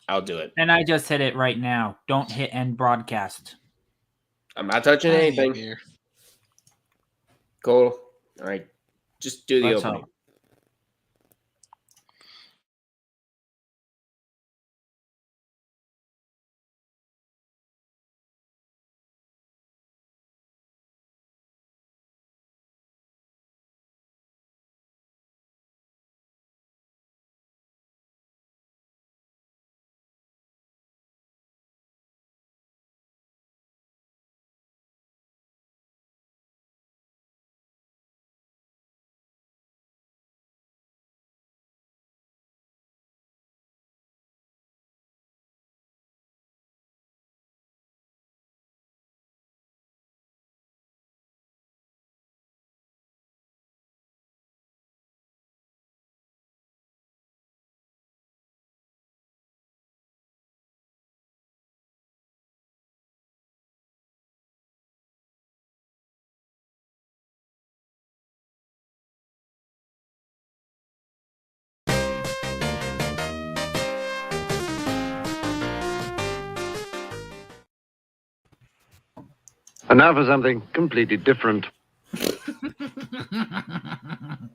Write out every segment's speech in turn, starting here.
I'll do it. And I just hit it right now. Don't hit end broadcast. I'm not touching anything. Here. Cool. All right. Just do the Let's opening. hope. And now for something completely different.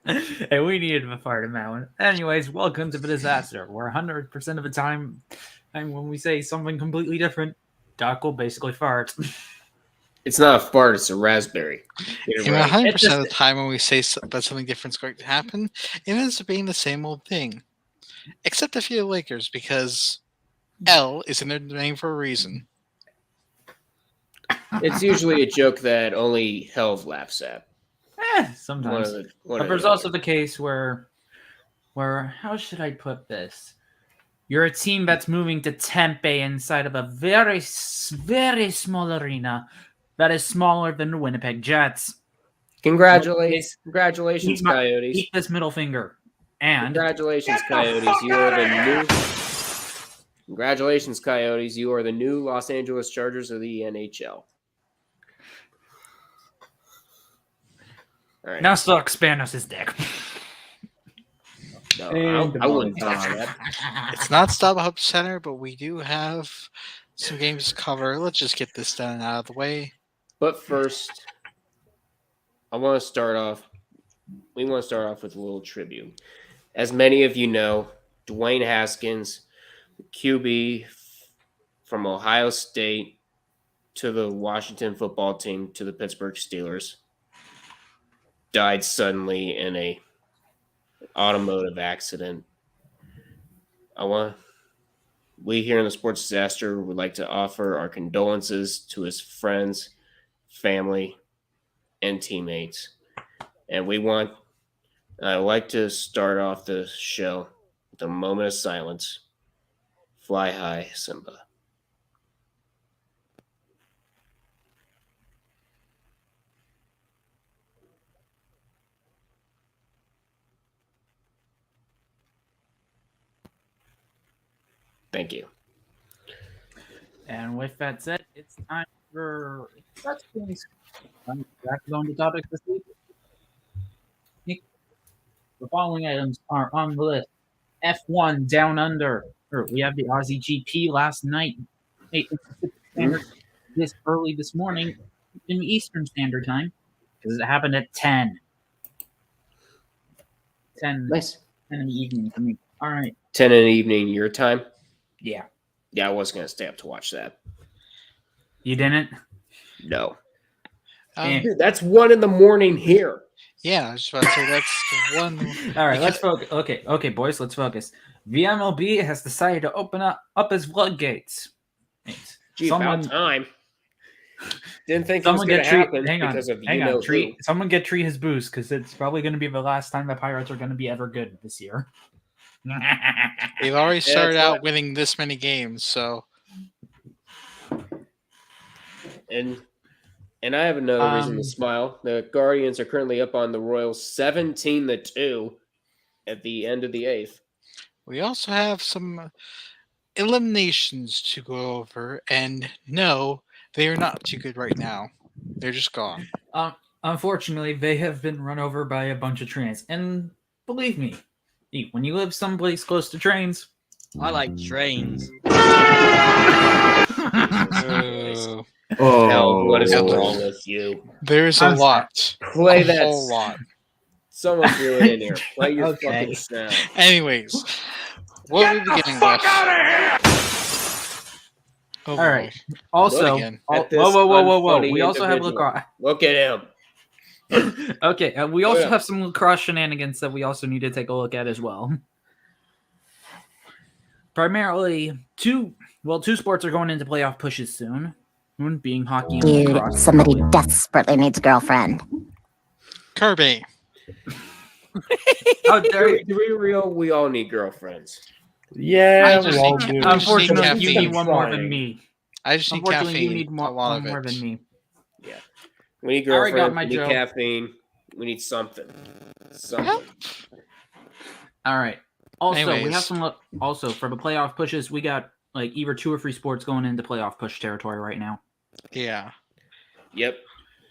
Hey, we needed a fart in that one. Anyways, welcome to the disaster. Where 100% of the time, and when we say something completely different, Doc will basically fart. It's not a fart, it's a raspberry. Get it And right. 100% of the time when we say that something different is going to happen, it ends up being the same old thing. Except if you're Lakers, because L is in their name for a reason. It's usually a joke that only Helv laughs at. Sometimes. But there's also the case where, how should I put this? You're a team that's moving to Tempe inside of a very, very small arena that is smaller than the Winnipeg Jets. Congratulations, Coyotes. Eat this middle finger. And congratulations, Coyotes. You are the new. Congratulations, Coyotes. You are the new Los Angeles Chargers of the NHL. All right. Now still expand us his dick. No, I wouldn't touch that. It's not StubHub Center, but we do have some games to cover. Let's just get this done out of the way. But first, we want to start off with a little tribute. As many of you know, Dwayne Haskins, the QB from Ohio State to the Washington football team to the Pittsburgh Steelers, died suddenly in a automotive accident. We here in the Sports Disaster would like to offer our condolences to his friends, family, and teammates. And I'd like to start off the show with a moment of silence. Fly high, Simba. Thank you. And with that said, it's time for back on the topic this week. The following items are on the list. F1 Down Under. We have the Aussie GP last night. This early this morning in Eastern Standard Time. Because it happened at 10. 10. Nice. 10 in the evening for me. All right. 10 in the evening, your time? Yeah. Yeah, I was going to stay up to watch that. You didn't? No. Dude, that's 1 in the morning here. Yeah, I was just about to say that's one. All right, let's focus. Okay, boys, let's focus. VMLB has decided to open up his floodgates. Gee, about time. Didn't think it was going to happen because of you-know-who. Someone get Tree his boost, because it's probably going to be the last time the Pirates are going to be ever good this year. They've already started out winning this many games, so. And I have another reason to smile. The Guardians are currently up on the Royals 17-2 at the end of the 8th. We also have some eliminations to go over, and no, they are not too good right now. They're just gone. Unfortunately, they have been run over by a bunch of trains. And believe me, when you live someplace close to trains, I like trains. Hell, what is wrong with you? There's a lot. Play a that. whole lot. Someone threw it in here. Play your Okay. fucking sound. Anyways, what are we beginning with? Oh, All right. Also, again. At this whoa! unfunny We also have individual. lacrosse. Look at him. Okay, we also yeah. have some lacrosse shenanigans that we also need to take a look at as well. Primarily, two sports are going into playoff pushes soon. One being hockey and Dude, lacrosse. somebody desperately needs a girlfriend. Kirby. How dare you? To be real, we all need girlfriends. Yeah, I just we all need- do. Unfortunately, caffeine. you need one more than me. I just need Unfortunately, caffeine. you need a lot one of more it. than me. We need I already got girlfriends. my We need joke. caffeine. We need something. Something. All right. Also, we Anyways. have some. Also, for the playoff pushes, we got like either 2 or 3 sports going into playoff push territory right now. Yeah. Yep.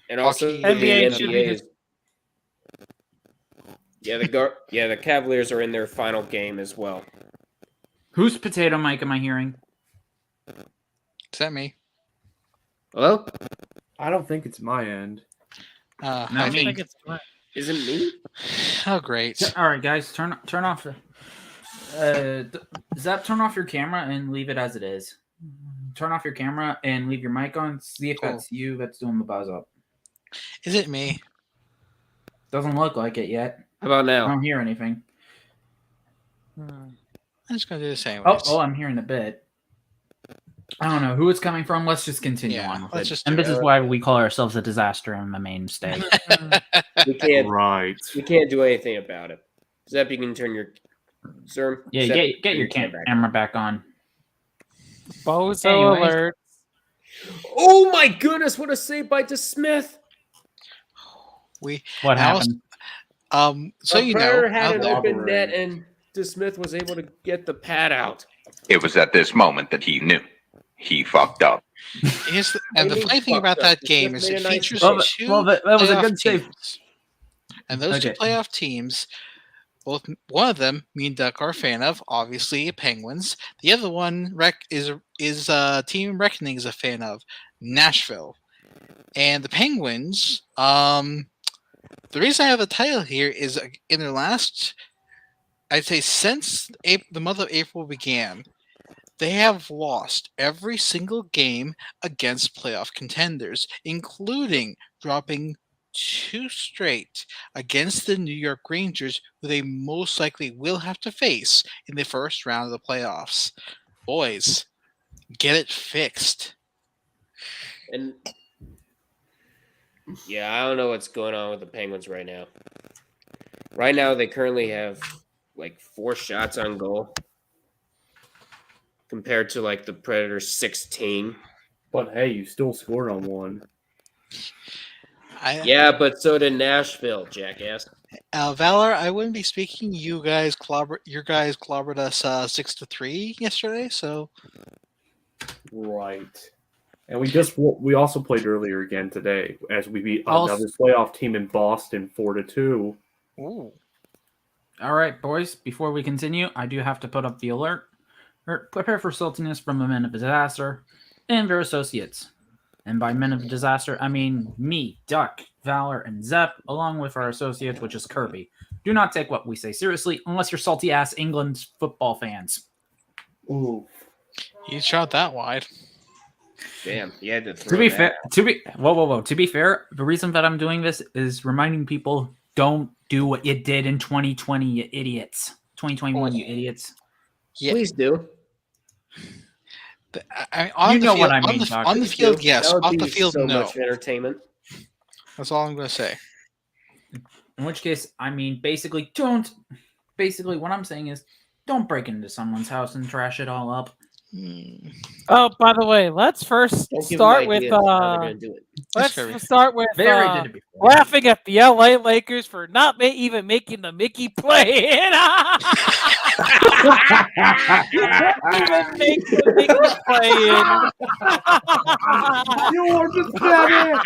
And also Hockey, NBA the should NBA be is. Yeah, the Cavaliers are in their final game as well. Whose potato mic am I hearing? Is that me? Hello? I don't think it's my end. Not I me. think it's fun. Isn't me? Oh, great. All right, guys, turn off. Zap, turn off your camera and leave it as it is. Turn off your camera and leave your mic on. See if Cool. that's you that's doing the buzz up. Is it me? Doesn't look like it yet. How about I now? don't hear anything. I'm just going to do the same. Oh, I'm hearing a bit. I don't know who it's coming from. Let's just continue Yeah, on with let's it. just And do this it. is why we call ourselves a disaster in the mainstay. We can't. Right. We can't do anything about it. Zep, you can turn your. Sir. Yeah, Zep, get turn your camera back on. Bozo Anyways. alert. Oh my goodness! What a save by DeSmith. What happened? So you know, Prayer had an out open robbery. net, and DeSmith was able to get the pad out. It was at this moment that he knew. He fucked up. and the They funny thing fucked about up. that They game just is made it a nice features save. two that was a playoff good save. teams. And those two Okay. playoff teams, both one of them, me and Duck are a fan of, obviously Penguins. The other one, is Team Reckoning is a fan of, Nashville. And the Penguins, the reason I have the title here is in their last, I'd say since the month of April began, they have lost every single game against playoff contenders, including dropping 2 straight against the New York Rangers, who they most likely will have to face in the first round of the playoffs. Boys, get it fixed. And yeah, I don't know what's going on with the Penguins right now. Right now, they currently have like 4 shots on goal compared to like the Predators' 16. But hey, you still scored on one. Yeah, but so did Nashville, jackass. Valor, I wouldn't be speaking. You guys clobbered us 6-3 yesterday, so Right. And we also played earlier again today as we beat Also- another playoff team in Boston 4-2. ooh. All right, boys. Before we continue, I do have to put up the alert. Prepare for saltiness from the men of disaster and their associates. And by men of disaster, I mean me, Duck, Valor, and Zep, along with our associates, which is Kirby. Do not take what we say seriously unless you're salty-ass England football fans. Ooh. You shot that wide. Damn, you had to To throw be that. fair, whoa. To be fair, the reason that I'm doing this is reminding people don't do what you did in 2020, you idiots. 2021, you idiots. Yeah. Please do. On You the know field, what I mean, on the, Doc. on the Please field, do. yes. That would Off the be field, so no. much entertainment. That's all I'm going to say. In which case, I mean, basically, what I'm saying is don't break into someone's house and trash it all up. Oh, by the way, let's first Don't give them start with ideas of how they're gonna do it. let's Kirby. start with They already did it before. laughing at the LA Lakers for not even making the Mickey play. You couldn't even make the Mickey play You just said it!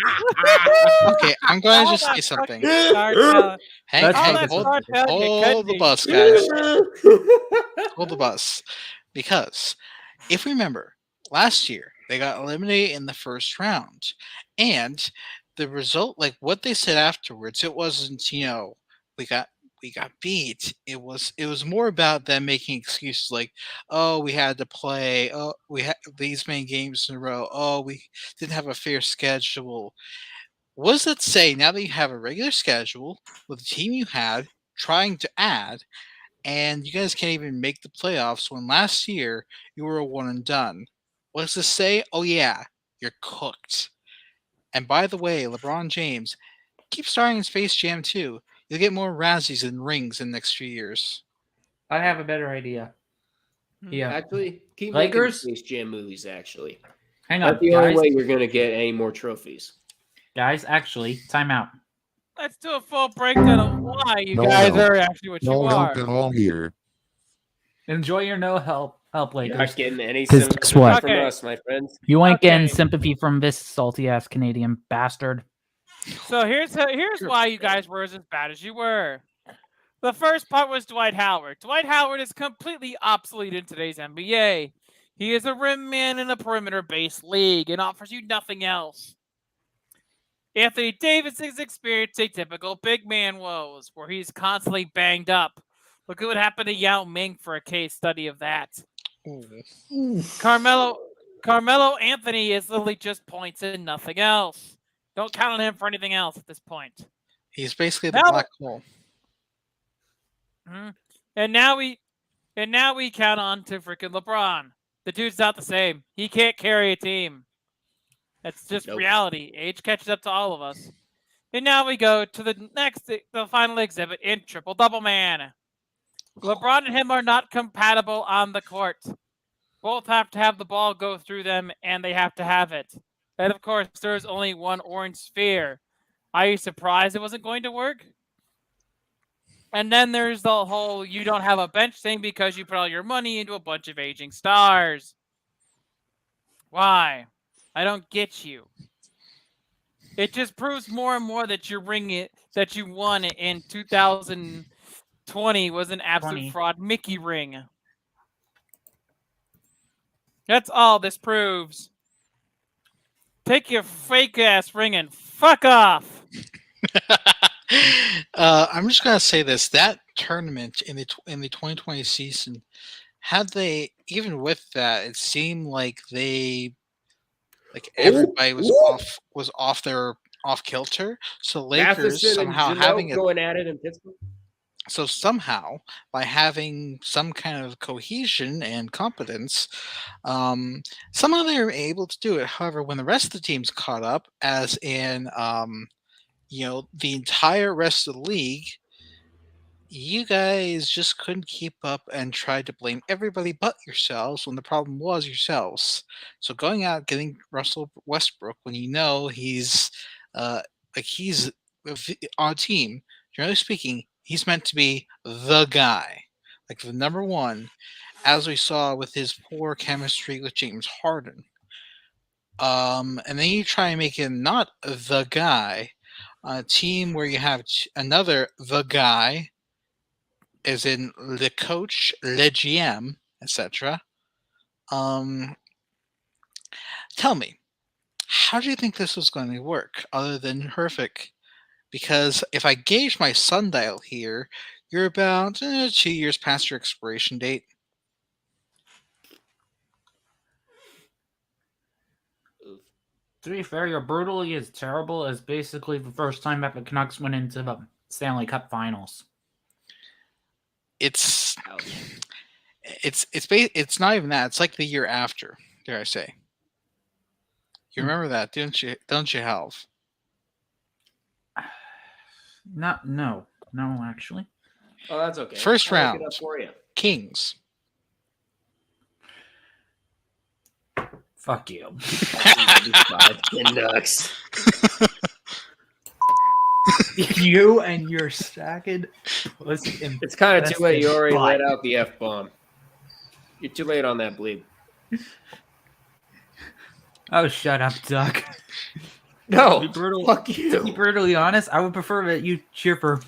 Okay, I'm going to All just say that something. fucking start, Hang, All hang, that hold, start telling you hold the couldn't bus, be. guys. Hold the bus. Because if we remember, last year they got eliminated in the first round, and the result, like what they said afterwards, it wasn't we got beat. It was more about them making excuses like, oh, we had to play, oh, we had these many games in a row, oh, we didn't have a fair schedule. What does that say now that you have a regular schedule with the team you had trying to add, and you guys can't even make the playoffs when last year you were a one and done? What does this say? Oh yeah, you're cooked. And by the way, LeBron James, keep starring in Space Jam 2. You'll get more Razzies and rings in the next few years. I have a better idea. Yeah. Actually, keep Lakers? making Space Jam movies, actually. Hang on, That's the guys. only way you're going to get any more trophies. Guys, actually, time out. Let's do a full breakdown of why you guys are actually what you are. No help at all here. Enjoy your no help, You're Lakers. not getting any Guess sympathy what? from us, my friends. You ain't getting Okay. sympathy from this salty ass Canadian bastard. So here's why you guys were as bad as you were. The first part was Dwight Howard. Dwight Howard is completely obsolete in today's NBA. He is a rim man in a perimeter-based league and offers you nothing else. Anthony Davis is experiencing typical big man woes, where he's constantly banged up. Look at what happened to Yao Ming for a case study of that. Carmelo Anthony is literally just points and nothing else. Don't count on him for anything else at this point. He's basically the black hole. Mm-hmm. And now we count on to freaking LeBron. The dude's not the same. He can't carry a team. That's just reality. Age catches up to all of us. And now we go to the final exhibit in Triple Double Man. LeBron and him are not compatible on the court. Both have to have the ball go through them, and they have to have it. And of course, there's only one orange sphere. Are you surprised it wasn't going to work? And then there's the whole you don't have a bench thing because you put all your money into a bunch of aging stars. Why? I don't get you. It just proves more and more that you won in 2020 was an absolute fraud Mickey ring. That's all this proves. Take your fake ass ring and fuck off. I'm just gonna say this: that tournament in the 2020 season, had they even with that, it seemed like everybody was off kilter. So Lakers Matheson somehow and having going at it in Pittsburgh. So somehow, by having some kind of cohesion and competence, somehow they were able to do it. However, when the rest of the teams caught up, as in the entire rest of the league, you guys just couldn't keep up and tried to blame everybody but yourselves when the problem was yourselves. So going out getting Russell Westbrook when you know he's on a team, generally speaking, he's meant to be the guy, like the number one, as we saw with his poor chemistry with James Harden. And then you try and make him not the guy, a team where you have another the guy, as in the coach, le GM, etc. Tell me, how do you think this was going to work other than horrific? Because if I gauge my sundial here, you're about 2 years past your expiration date. To be fair, you're brutally as terrible as basically the first time that the Canucks went into the Stanley Cup Finals. It's not even that. It's like the year after, dare I say. You remember that, don't you, Helv? No, actually. Oh, that's okay. First I'll round, look it up for you. Kings. Fuck you. Canucks. You and your sagged pussy. It's kind of too late. You already butt. let out the F-bomb. You're too late on that bleed. Oh, shut up, Duck. No, fuck you. To be brutally honest, I would prefer that you cheer for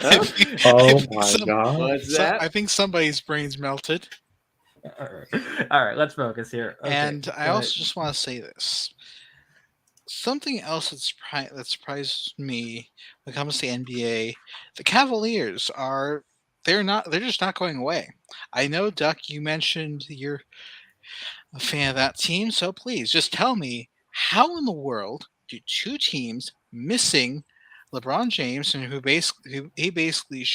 Oh my god! What's that? I think somebody's brains melted. All right, let's focus here. Okay, And I also just want to say this. Something else that surprised me when it comes to the NBA, the Cavaliers they're just not going away. I know, Duck, you mentioned you're a fan of that team, so please just tell me, how in the world do two teams missing LeBron James and who basically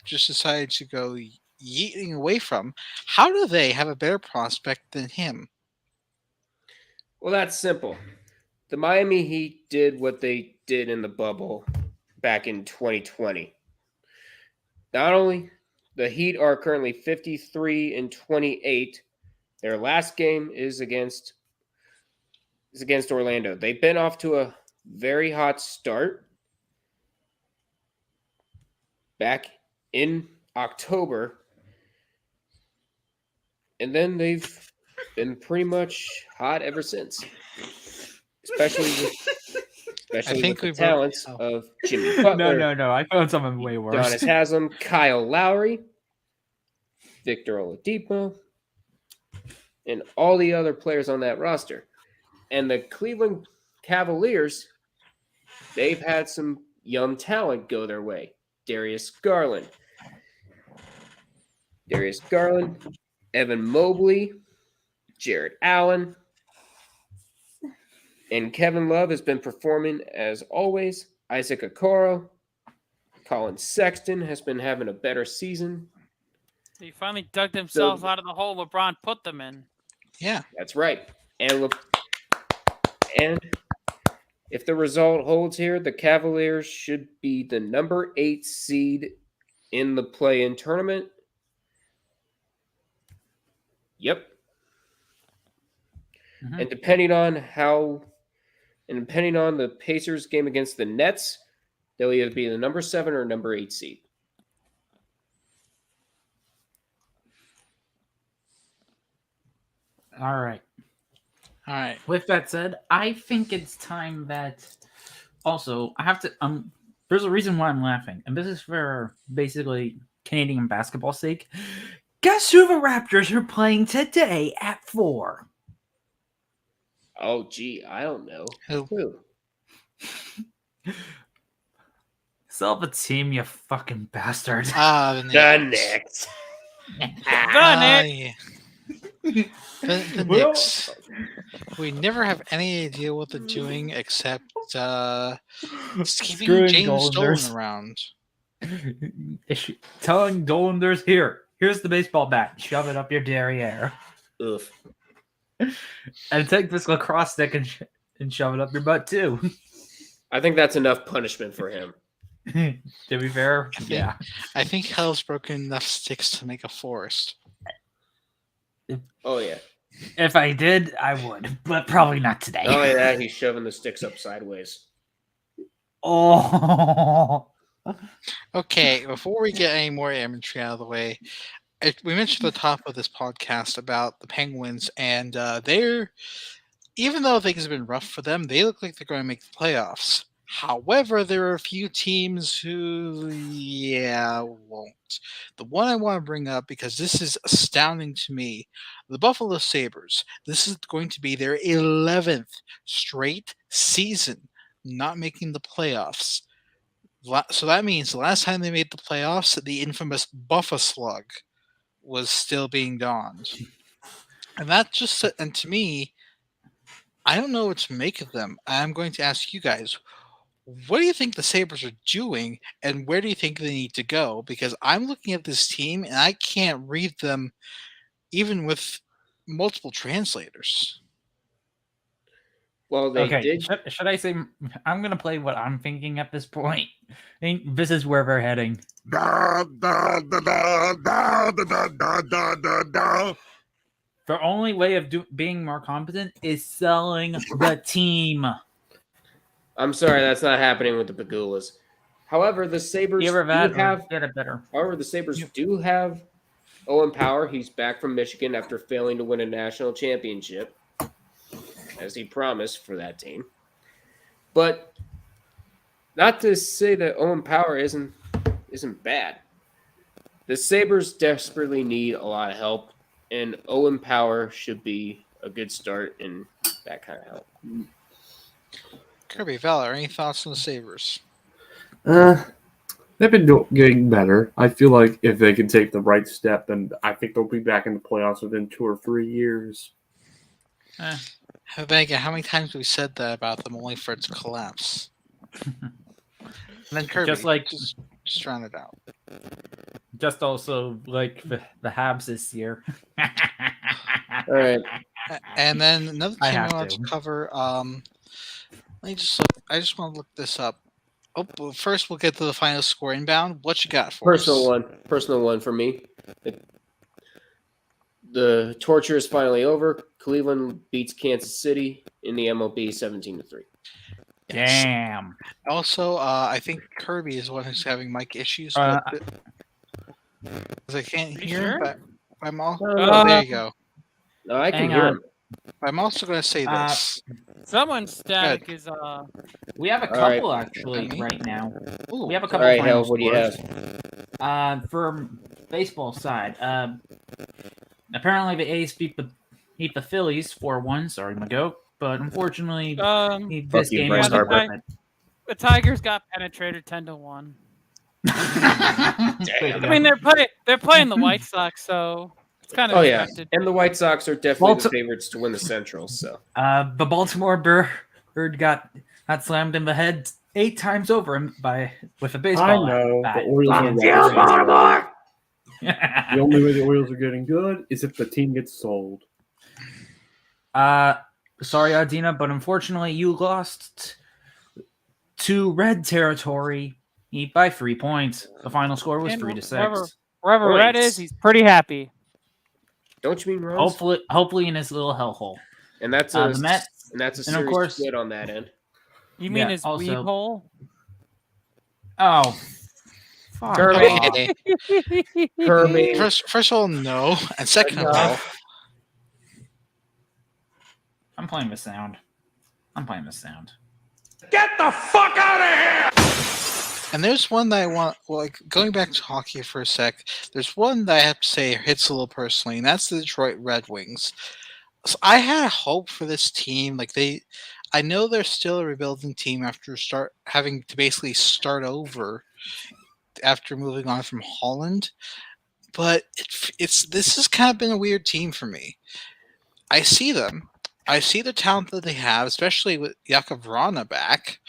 just decided to go yeeting away from, how do they have a better prospect than him? Well, that's simple. The Miami Heat did what they did in the bubble back in 2020. Not only the Heat are currently 53-28. Their last game is against Orlando. They've been off to a very hot start back in October, and then they've been pretty much hot ever since. Especially with the talents of Jimmy Butler. No. I found someone way worse. Udonis Haslem, Kyle Lowry, Victor Oladipo, and all the other players on that roster. And the Cleveland Cavaliers, they've had some young talent go their way. Darius Garland, Evan Mobley, Jared Allen, and Kevin Love has been performing as always. Isaac Okoro, Colin Sexton has been having a better season. He finally dug themselves out of the hole LeBron put them in. Yeah, that's right. And if the result holds here, the Cavaliers should be the number 8 seed in the play-in tournament. Yep. Mm-hmm. And depending on the Pacers game against the Nets, they'll either be the number 7 or number 8 seed. All right. With that said, I think it's time that also I have to there's a reason why I'm laughing, and this is for basically Canadian basketball's sake. Guess who the Raptors are playing today at 4? Oh, gee, I don't know. Who? Sell the team, you fucking bastard. The Knicks. The Knicks. We never have any idea what they're doing except keeping James Dolan around. Telling Dolanders, here's the baseball bat. Shove it up your derriere. Oof. And take this lacrosse stick and shove it up your butt too. I think that's enough punishment for him. To be fair, I think Helv's broken enough sticks to make a forest. Oh yeah. If I did, I would, but probably not today. Not only that, he's shoving the sticks up sideways. Oh. Okay, before we get any more imagery out of the way, we mentioned at the top of this podcast about the Penguins, and they're, even though things have been rough for them, they look like they're going to make the playoffs. However, there are a few teams who, won't. The one I want to bring up, because this is astounding to me, the Buffalo Sabres. This is going to be their 11th straight season not making the playoffs. So that means the last time they made the playoffs, the infamous Buffa slug was still being donned. And to me, I don't know what to make of them. I'm going to ask you guys, what do you think the Sabres are doing, and where do you think they need to go? Because I'm looking at this team, and I can't read them even with multiple translators. Well, they did. Should I say I'm going to play what I'm thinking at this point? I think this is where we're heading. The only way of being more competent is selling the team. I'm sorry, that's not happening with the Pagulas. However, the Sabres do have Owen Power. He's back from Michigan after failing to win a national championship, as he promised for that team. But not to say that Owen Power isn't isn't bad. The Sabres desperately need a lot of help, and Owen Power should be a good start in that kind of help. Kirby, Valor, any thoughts on the Sabres? They've been getting better. I feel like if they can take the right step, then I think they'll be back in the playoffs within 2 or 3 years. How many times have we said that about them only for it to collapse? And then Kirby, just round it out. Just also like the Habs this year. All right. And then another team I want to cover. Let me just look. I just want to look this up. Oh, well, first we'll get to the final score inbound. What you got for us? Personal one for me. The torture is finally over. Cleveland beats Kansas City in the MLB 17-3. Damn. Also, I think Kirby is the one who's having mic issues. Because I can't hear him, but I'm also... there you go. No, I can hear him. I'm also going to say this. Someone's static is We have a couple actually right now. Ooh. We have a couple. All right, final Helv, what do you have? For baseball side, apparently the A's beat the Phillies 4-1. Sorry, my goat. But unfortunately, this game was the Tigers got penetrated 10-1. I mean, they're playing the White Sox, so it's kind of expected. And the White Sox are definitely the favorites to win the Central. So the Baltimore Bird got slammed in the head 8 times over with a baseball. I know. bat. The Orioles are the only way the Orioles are getting good is if the team gets sold. Sorry, Adina, but unfortunately, you lost to red territory by 3 points. The final score was 3-6. Wherever Red is, he's pretty happy. Don't you mean Rose? Hopefully in his little hellhole. And that's a serious split on that end. You mean his weed hole? Oh, fuck. Kirby. First of all, no, and second of all, I'm playing with sound. Get the fuck out of here! And there's one that I want, going back to hockey for a sec, there's one that I have to say hits a little personally, and that's the Detroit Red Wings. So I had hope for this team. I know they're still a rebuilding team after having to basically start over after moving on from Holland, but this has kind of been a weird team for me. I see them. I see the talent that they have, especially with Jakub Vrana back.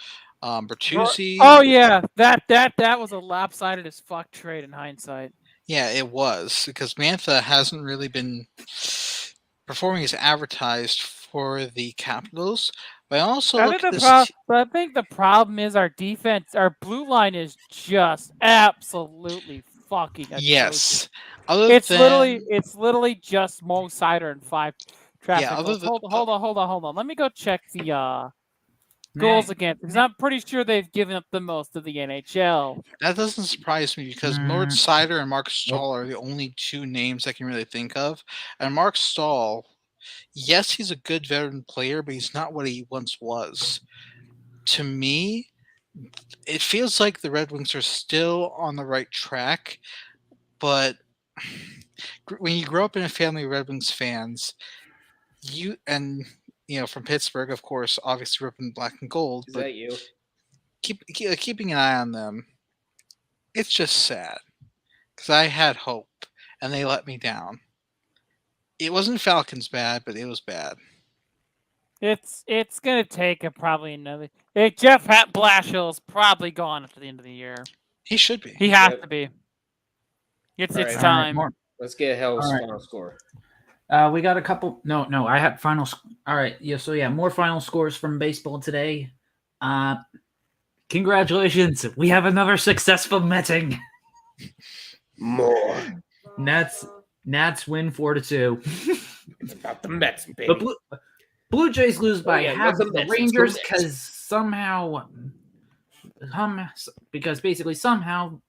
Bertuzzi. Oh yeah, that was a lopsided as fuck trade in hindsight. Yeah, it was, because Mantha hasn't really been performing as advertised for the Capitals. But I think the problem is our defense. Our blue line is just absolutely fucking atrocious. Yes. It's literally just Mo Sider and 5 traffic. Yeah, hold on. Let me go check the goals again, because I'm pretty sure they've given up the most of the NHL. That doesn't surprise me, because Lord Sider and Mark Stahl are the only 2 names I can really think of. And Mark Stahl, yes, he's a good veteran player, but he's not what he once was. To me, it feels like the Red Wings are still on the right track, but when you grow up in a family of Red Wings fans, from Pittsburgh, of course, obviously grew up in black and gold. Is that you? Keeping an eye on them, it's just sad, because I had hope, and they let me down. It wasn't Falcons bad, but it was bad. It's gonna take probably another. Jeff Blashill is probably gone after the end of the year. He should be. He has to be. It's time. Right, let's get Helv's final score. We got a couple. No, I had final. All right, yeah. So yeah, more final scores from baseball today. Congratulations, we have another successful Metting. More. Nats win 4-2. It's about the Mets, baby. The Blue Jays lose by half of the Rangers because somehow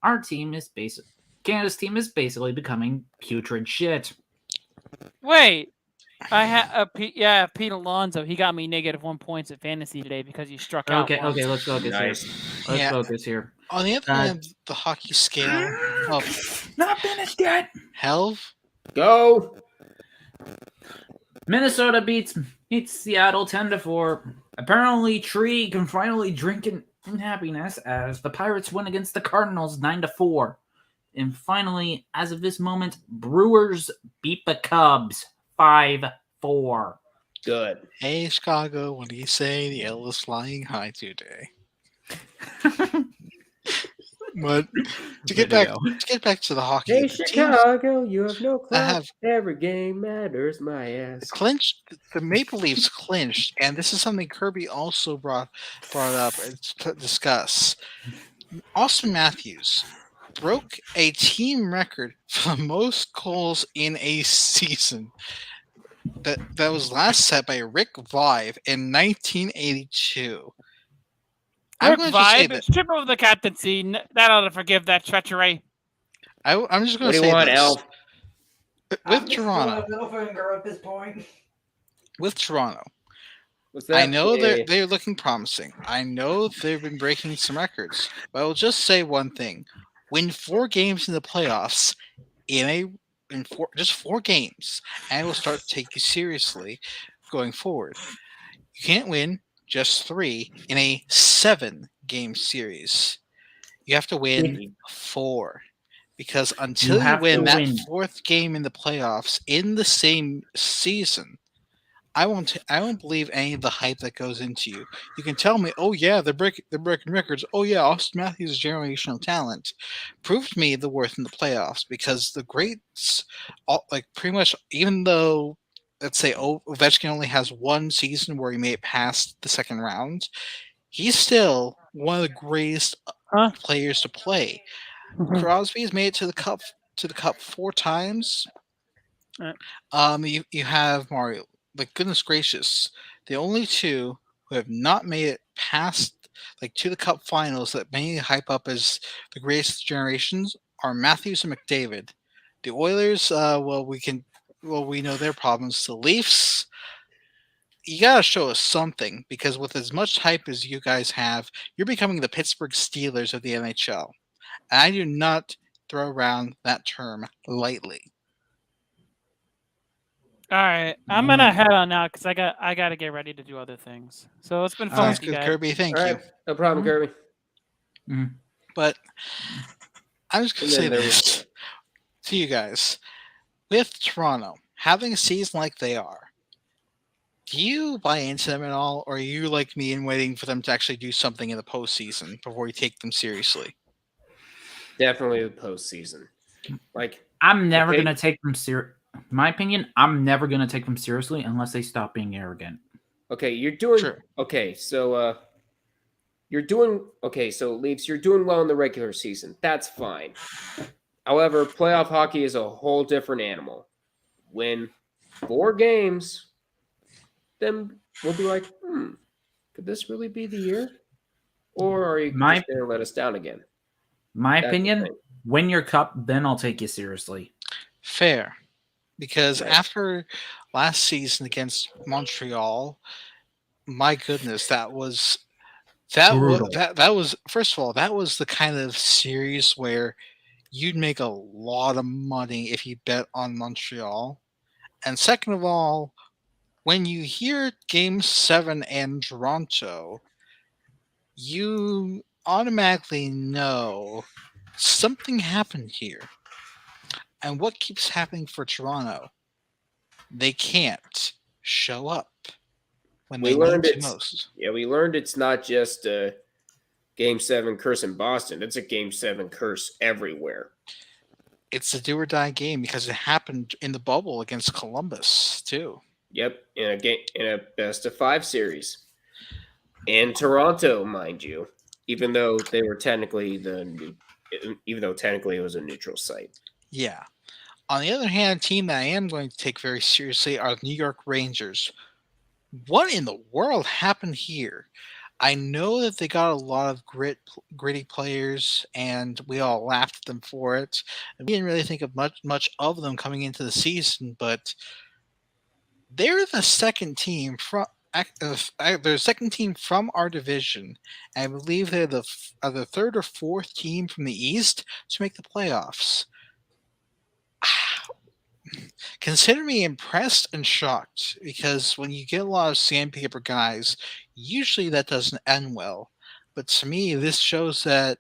our team is Canada's team is basically becoming putrid shit. Wait, I had Pete Alonso. He got me -1 points at fantasy today because you struck out. Okay, let's focus. Nice. Let's focus here. On the other hand, the hockey scale of not finished yet. Helv. Go. Minnesota beats Seattle 10-4. Apparently, Tree can finally drink in happiness as the Pirates win against the Cardinals 9-4. And finally, as of this moment, Brewers beat the Cubs 5-4. Good. Hey, Chicago, what do you say? The L is flying high today. But to get back to the hockey, Hey, the Chicago, you have no class. Every game matters, my ass. The Maple Leafs clinched, and this is something Kirby also brought up to discuss. Austin Matthews broke a team record for the most goals in a season. That was last set by Rick Vive in 1982. Rick Vibe, strip over the captaincy. That ought to forgive that treachery. I'm just going to say want, this. Elf? With Toronto. Middle finger at this point. With Toronto. I know they're looking promising. I know they've been breaking some records. But I'll just say one thing. Win 4 games in the playoffs just 4 games, and I will start to take you seriously going forward. You can't win just 3 in a 7-game series. You have to win 4. Because until you win that 4th game in the playoffs in the same season, I won't believe any of the hype that goes into you. You can tell me, oh yeah, they're breaking records. Oh yeah, Austin Matthews is generational talent. Prove to me the worth in the playoffs, because the greats, pretty much, even though, let's say, Ovechkin only has 1 season where he made it past the second round, he's still one of the greatest players to play. Crosby's made it to the cup 4 times. You have Mario. Like, goodness gracious, the only 2 who have not made it past to the Cup finals that many hype up as the greatest generations are Matthews and McDavid. The Oilers, we know their problems. The Leafs, you gotta show us something, because with as much hype as you guys have, you're becoming the Pittsburgh Steelers of the NHL. And I do not throw around that term lightly. All right, I'm gonna head on now because I got to get ready to do other things. So it's been fun with you guys. Kirby, thank you. No problem, Kirby. But I'm just gonna say this to you guys: with Toronto having a season like they are, do you buy into them at all, or are you like me and waiting for them to actually do something in the postseason before you take them seriously? Definitely the postseason. I'm never gonna take them seriously. My opinion, I'm never going to take them seriously unless they stop being arrogant. Okay, you're doing... Sure. Okay, so... so Leafs, you're doing well in the regular season. That's fine. However, playoff hockey is a whole different animal. Win 4 games, then we'll be like, could this really be the year? Or are you just there to let us down again? My opinion, win your cup, then I'll take you seriously. Fair. Because after last season against Montreal, my goodness, that was first of all, that was the kind of series where you'd make a lot of money if you bet on Montreal. And second of all, when you hear Game 7 and Toronto, you automatically know something happened here. And what keeps happening for Toronto? They can't show up when they need to most. Yeah, we learned it's not just a Game 7 curse in Boston. It's a Game 7 curse everywhere. It's a do or die game because it happened in the bubble against Columbus too. Yep, in a best of 5 series. In Toronto, mind you, even though technically it was a neutral site. Yeah. On the other hand, a team that I am going to take very seriously are the New York Rangers. What in the world happened here? I know that they got a lot of gritty players, and we all laughed at them for it. We didn't really think of much of them coming into the season, but they're the second team they're the second team from our division. And I believe they're the third or fourth team from the East to make the playoffs. Consider me impressed and shocked, because when you get a lot of sandpaper guys, usually that doesn't end well. But to me, this shows that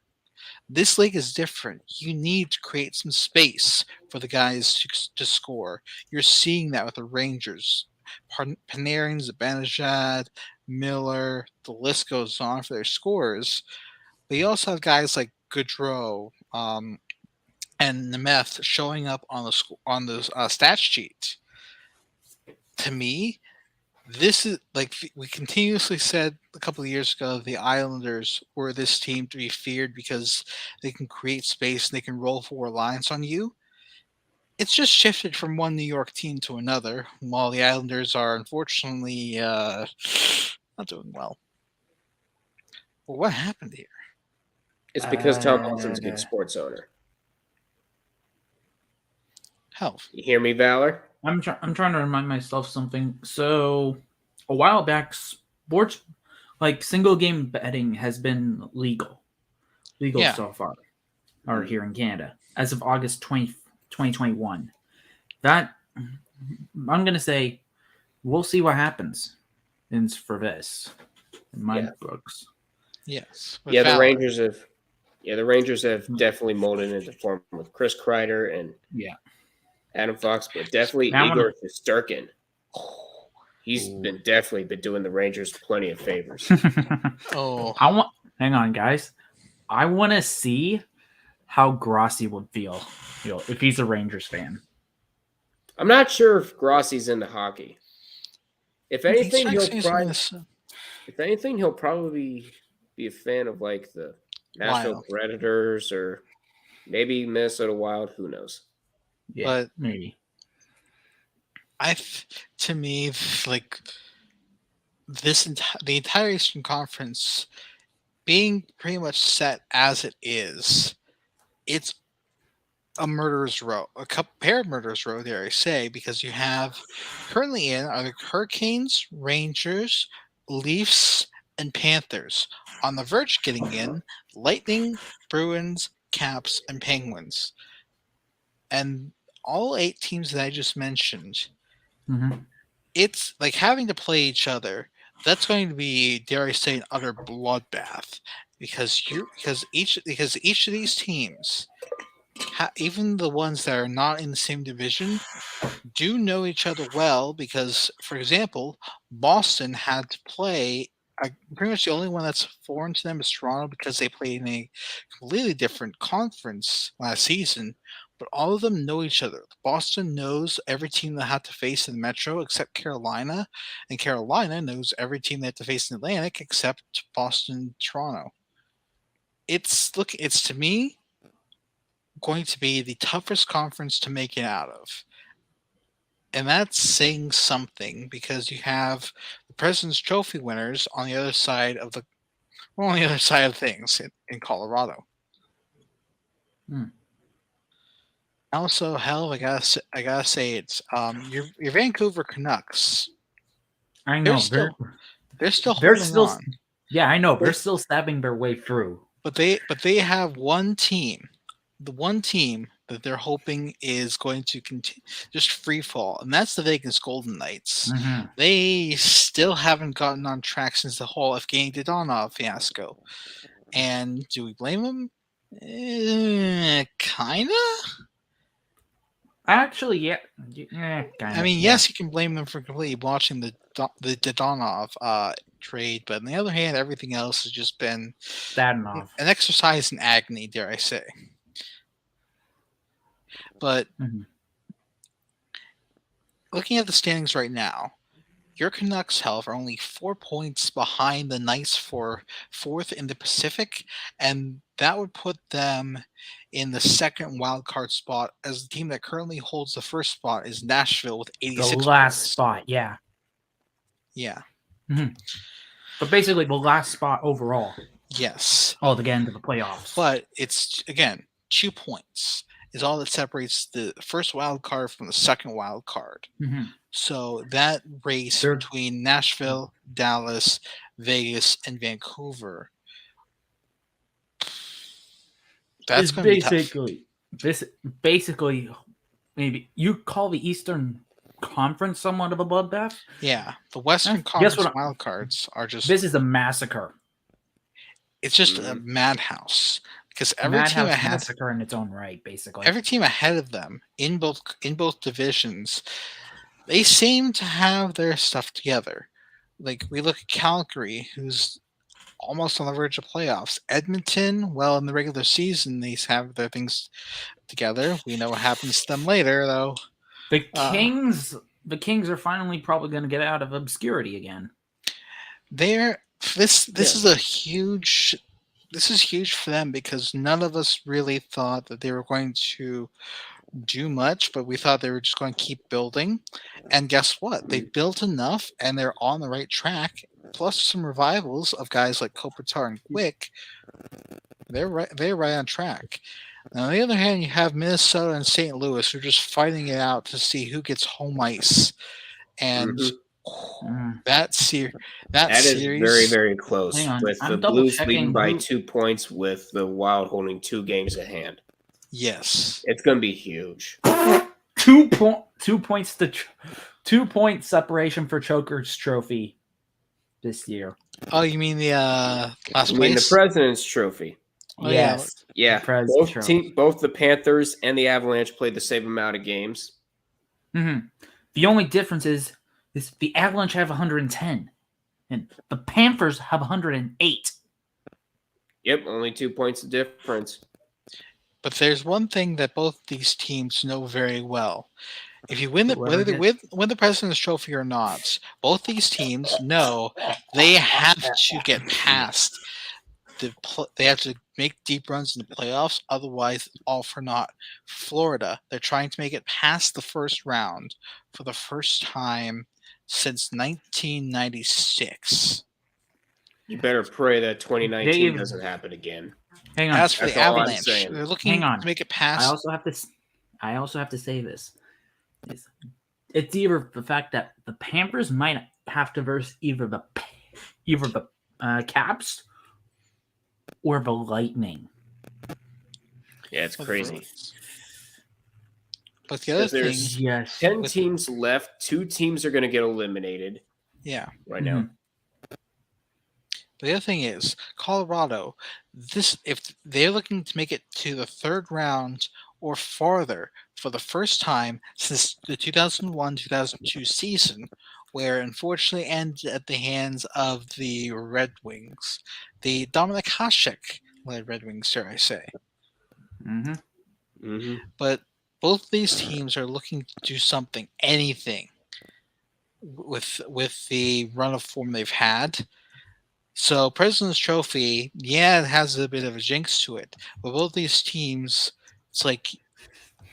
this league is different. You need to create some space for the guys to score. You're seeing that with the Rangers. Panarin, Zibanejad, Miller, the list goes on for their scores. But you also have guys like Gaudreau, and Nemeth showing up on the stat sheet. To me, this is like we continuously said a couple of years ago. The Islanders were this team to be feared because they can create space and they can roll 4 lines on you. It's just shifted from one New York team to another, while the Islanders are unfortunately not doing well. Well, what happened here? It's because Tom Wilson's a good sports owner. Helv. You hear me, Valor? I'm trying to remind myself something. So, a while back, sports like single game betting has been legal so far, or here in Canada as of August 2021. That I'm gonna say, we'll see what happens for this. In my books, yes, the Rangers have. Yeah, the Rangers have definitely molded into form with Chris Kreider and Adam Fox, but definitely Igor Shesterkin. He's definitely been doing the Rangers plenty of favors. Hang on, guys. I want to see how Grossi would feel if he's a Rangers fan. I'm not sure if Grossi's into hockey. If anything, he'll probably be a fan of like the Nashville Predators or maybe Minnesota Wild. Who knows? Yeah, but maybe. To me, like the entire Eastern Conference being pretty much set as it is, it's a murderer's row, a pair of murderer's row, dare I say, because you have currently in are the Hurricanes, Rangers, Leafs, and Panthers. On the verge getting in, Lightning, Bruins, Caps, and Penguins. And all 8 teams that I just mentioned, it's like having to play each other. That's going to be, dare I say, an utter bloodbath, because each of these teams, even the ones that are not in the same division, do know each other well. Because, for example, Boston had to play. Pretty much the only one that's foreign to them is Toronto, because they played in a completely different conference last season. But all of them know each other. Boston knows every team they have to face in the Metro except Carolina, and Carolina knows every team they have to face in the Atlantic except Boston, Toronto. It's to me going to be the toughest conference to make it out of. And that's saying something, because you have the President's Trophy winners on the other side of things in Colorado. Also, Helv, I gotta say, it's your Vancouver Canucks. I know they're still holding on. Yeah, I know. They're still stabbing their way through. But they have one team, the one team that they're hoping is going to continue just free fall, and that's the Vegas Golden Knights. They still haven't gotten on track since the whole Evgeny Dadonov fiasco. And do we blame them? Kinda. Actually, yeah. I mean, yes, you can blame them for completely watching the Dadonov trade, but on the other hand, everything else has just been an exercise in agony, dare I say. But looking at the standings right now, your Canucks, Helv, are only 4 points behind the Knights for 4th in the Pacific, and that would put them in the second wildcard spot, as the team that currently holds the first spot is Nashville with 86 points. The last spot, yeah. Yeah. But basically the last spot overall. Yes. Oh, to get into the playoffs. But it's, again, 2 points. is all that separates the first wild card from the second wild card. Mm-hmm. So that race between Nashville, Dallas, Vegas, and Vancouver, that's going to be tough. Basically, maybe you call the Eastern Conference somewhat of a bloodbath. Yeah, the Western Conference wild cards are just. This is a massacre. It's just a madhouse because every madhouse team ahead massacre in its own right, basically. Every team ahead of them in both divisions, they seem to have their stuff together. Like we look at Calgary, who's almost on the verge of playoffs. Edmonton, well, in the regular season, they have their things together. We know what happens to them later, though. The Kings are finally probably going to get out of obscurity again. This is huge for them because none of us really thought that they were going to do much, but we thought they were just going to keep building. And guess what? They built enough, and they're on the right track. Plus some revivals of guys like Kopitar and Quick. They're right on track. Now, on the other hand, you have Minnesota and St. Louis who are just fighting it out to see who gets home ice. And that series is very, very close, with the Blues leading by 2 points with the Wild holding 2 games at hand. Yes. It's going to be huge. 2 points 2 point separation for Choker's Trophy this year. Oh, you mean the last place? The President's Trophy. Oh, yes. Yeah. Both the Panthers and the Avalanche played the same amount of games. Mm-hmm. The only difference is the Avalanche have 110, and the Panthers have 108. Yep, only 2 points of difference. But there's one thing that both these teams know very well. If you win whether they win the President's Trophy or not, both these teams know they have to get past they have to make deep runs in the playoffs, otherwise all for naught. Florida, they're trying to make it past the first round for the first time since 1996. You better pray that 2019 doesn't happen again. Hang on. As for the Avalanche, they're looking to make it past. I also have to say this. It's either the fact that the Panthers might have to verse either the Caps or the Lightning. Yeah, it's crazy. But the other thing, 10 teams left. 2 teams are going to get eliminated. Yeah, right now. The other thing is Colorado. If they're looking to make it to the third round or farther for the first time since the 2001-2002 season, where unfortunately ended at the hands of the Red Wings, the Dominik Hasek-led Red Wings, dare I say. But both these teams are looking to do something, anything, with the run of form they've had. So President's Trophy, yeah, it has a bit of a jinx to it, but both these teams, it's like,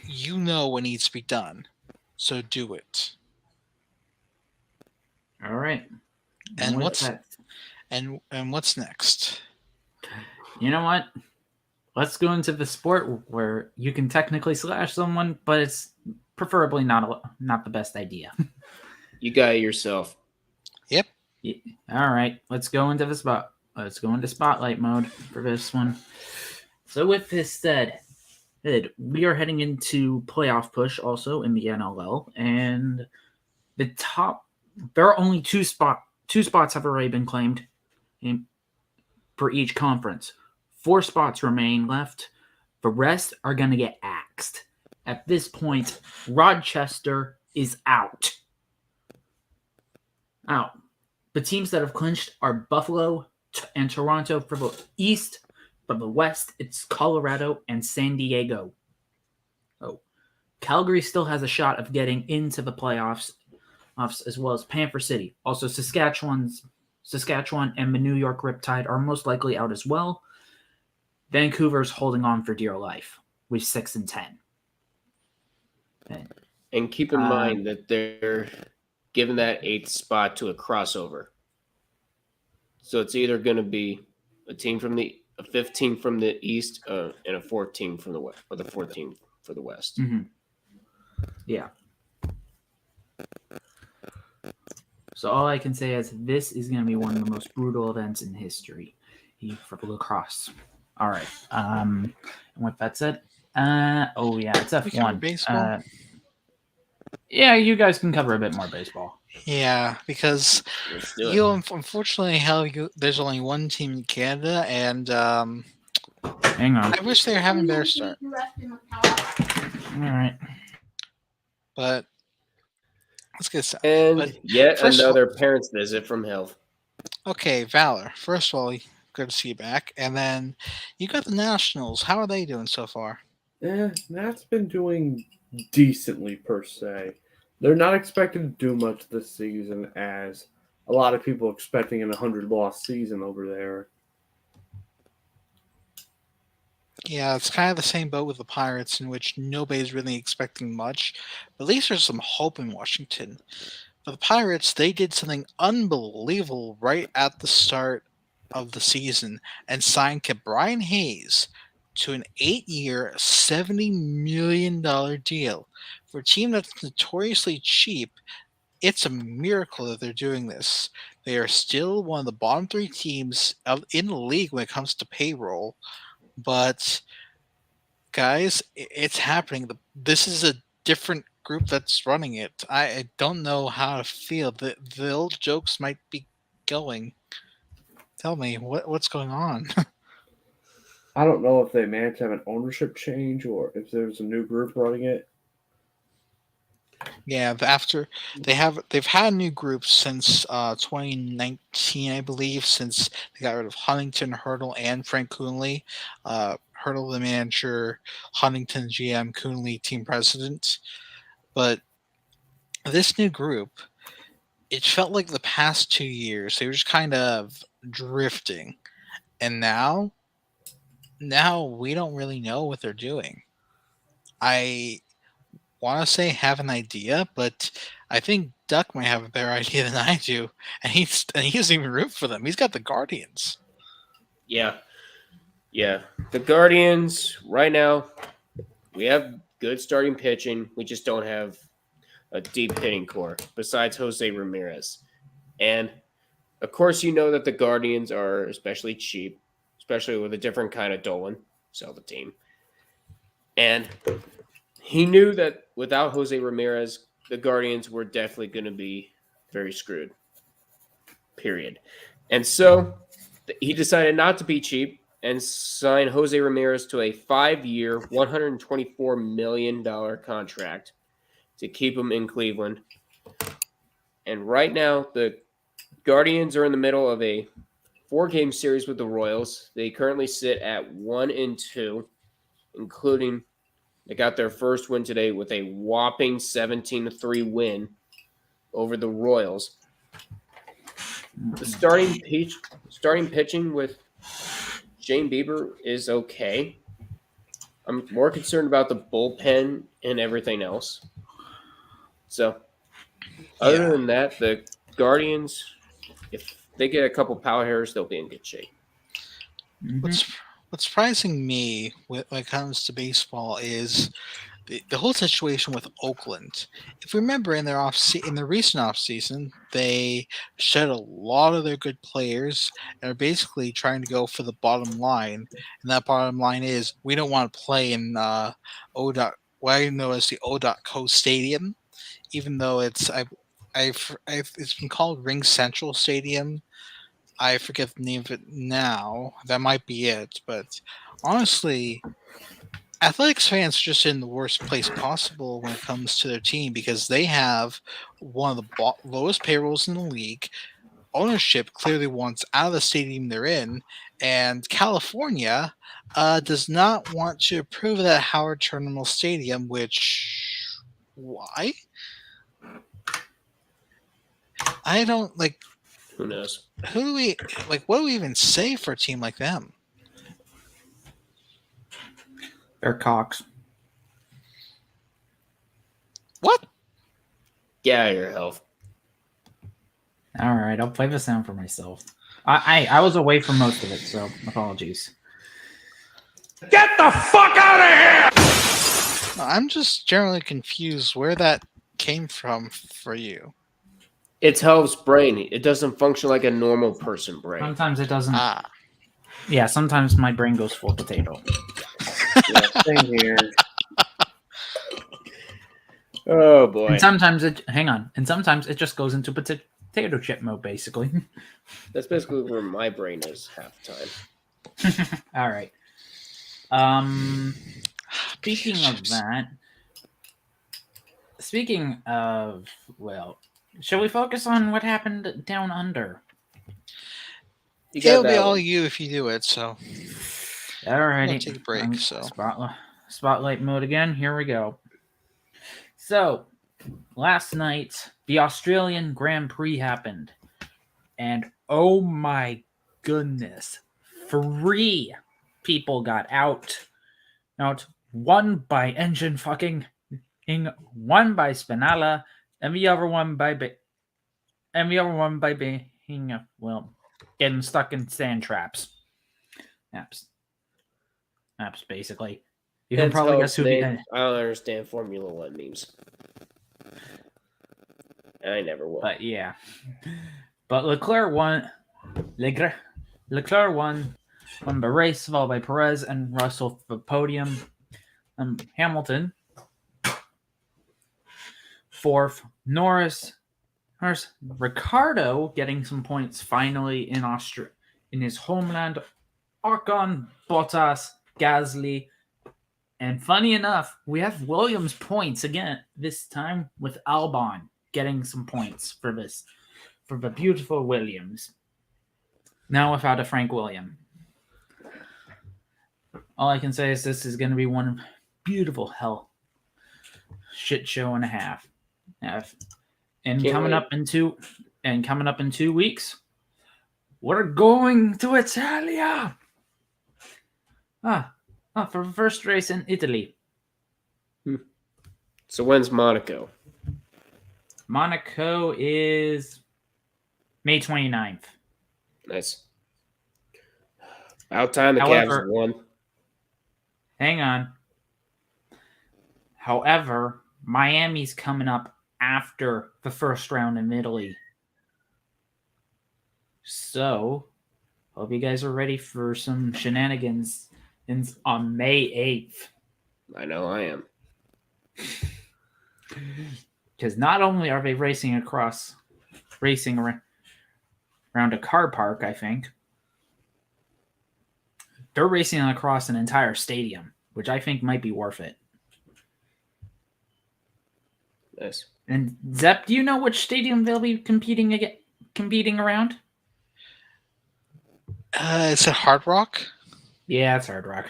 you know what needs to be done, so do it. All right. And what's next? You know what? Let's go into the sport where you can technically slash someone, but it's preferably not the best idea. You got it yourself. Yep. Yeah. All right. Let's go into the spot. Let's go into spotlight mode for this one. So with this said, we are heading into playoff push also in the NLL, and the top. There are only two spots have already been claimed for each conference. 4 spots remain left. The rest are going to get axed. At this point, Rochester is out. The teams that have clinched are Buffalo and Toronto for the East. For the West, it's Colorado and San Diego. Calgary still has a shot of getting into the playoffs, as well as Panther City. Also, Saskatchewan and the New York Riptide are most likely out as well. Vancouver's holding on for dear life with 6 and 10. And keep in mind that they're giving that 8th spot to a crossover. So it's either going to be a 5th team from the East and a 4th team from the West, or the 4th team for the West. Mm-hmm. Yeah. So all I can say is this is going to be one of the most brutal events in history for lacrosse. All right. And with that said, it's F1. Baseball. Yeah, you guys can cover a bit more baseball. Yeah, because Let's do it. unfortunately, there's only one team in Canada, and Hang on. I wish they were having a better start. All right. But let's get started. And But yet first of all- another parents' visit from Helv. Okay, Valor. First of all, good to see you back. And then you got the Nationals. How are they doing so far? That's been doing decently per se. They're not expected to do much this season, as a lot of people expecting an 100-loss season over there. Yeah, it's kind of the same boat with the Pirates, in which nobody's really expecting much. But at least there's some hope in Washington. For the Pirates, they did something unbelievable right at the start of the season and signed Brian Hayes to an 8-year, $70 million deal. For a team that's notoriously cheap, it's a miracle that they're doing this. They are still one of the bottom 3 teams in the league when it comes to payroll. But, guys, it's happening. This is a different group that's running it. I don't know how to feel. The old jokes might be going. Tell me, what's going on? I don't know if they managed to have an ownership change or if there's a new group running it. Yeah, they've had a new group since 2019, I believe, since they got rid of Huntington, Hurdle, and Frank Coonley. Hurdle the manager, Huntington GM, Coonley team president. But this new group, it felt like the past 2 years they were just kind of drifting, and now we don't really know what they're doing. I want to say have an idea, but I think Duck might have a better idea than I do, and he doesn't even root for them. He's got the Guardians. Yeah. The Guardians right now, we have good starting pitching. We just don't have a deep hitting core besides Jose Ramirez. And of course, you know that the Guardians are especially cheap, especially with a different kind of Dolan, sell the team. And he knew that without Jose Ramirez, the Guardians were definitely going to be very screwed. Period. And so he decided not to be cheap and signed Jose Ramirez to a 5-year, $124 million contract to keep him in Cleveland. And right now, the Guardians are in the middle of a 4-game series with the Royals. They currently sit at 1-2, including they got their first win today with a whopping 17-3 win over the Royals. The starting pitching with Shane Bieber is okay. I'm more concerned about the bullpen and everything else. So, other than that, the Guardians, if they get a couple power hitters, they'll be in good shape. Mm-hmm. What's surprising me when it comes to baseball is the whole situation with Oakland. If we remember in their recent offseason, they shed a lot of their good players and are basically trying to go for the bottom line. And that bottom line is we don't want to play in what I know as the O.Co Stadium, even though it's been called Ring Central Stadium. I forget the name of it now. That might be it. But honestly, Athletics fans are just in the worst place possible when it comes to their team because they have one of the lowest payrolls in the league. Ownership clearly wants out of the stadium they're in, and California does not want to approve of that Howard Terminal Stadium, which... why? I don't, like... Who knows? What do we even say for a team like them? They're cocks. What? Get out of your health. All right, I'll play the sound for myself. I was away for most of it, so apologies. Get the fuck out of here! I'm just generally confused where that came from for you. It's Helv's brain. It doesn't function like a normal person brain. Sometimes it doesn't. Ah. Yeah, sometimes my brain goes full potato. Yeah, same here. Oh boy. And sometimes it just goes into potato chip mode, basically. That's basically where my brain is half the time. All right. Speaking of, well, shall we focus on what happened down under? It'll be all you if you do it. So, all right, take a break. So, spotlight mode again. Here we go. So, last night the Australian Grand Prix happened, and oh my goodness, 3 people got out. One by engine fucking, one by Spinella, and the other one by being getting stuck in sand traps. Naps, basically. You can probably guess who. I don't understand Formula One memes. I never will. But yeah, but Leclerc won. Leclerc won the race, followed by Perez and Russell for the podium. Hamilton 4th. Norris, Ricciardo getting some points finally in his homeland. Ocon, Bottas, Gasly, and funny enough, we have Williams points again. This time with Albon getting some points for the beautiful Williams. Now without a Frank William. All I can say is this is going to be one beautiful hell shit show and a half. And coming up in 2 weeks, we're going to Italia. For the first race in Italy. So when's Monaco? Monaco is May 29th. Nice. About time the Cavs won. Hang on. However, Miami's coming up after the first round in Italy. So, hope you guys are ready for some shenanigans on May 8th. I know I am. Because not only are they racing around a car park, I think, they're racing across an entire stadium, which I think might be worth it. Nice. And Zepp, do you know which stadium they'll be competing around? It's at Hard Rock. Yeah, it's Hard Rock.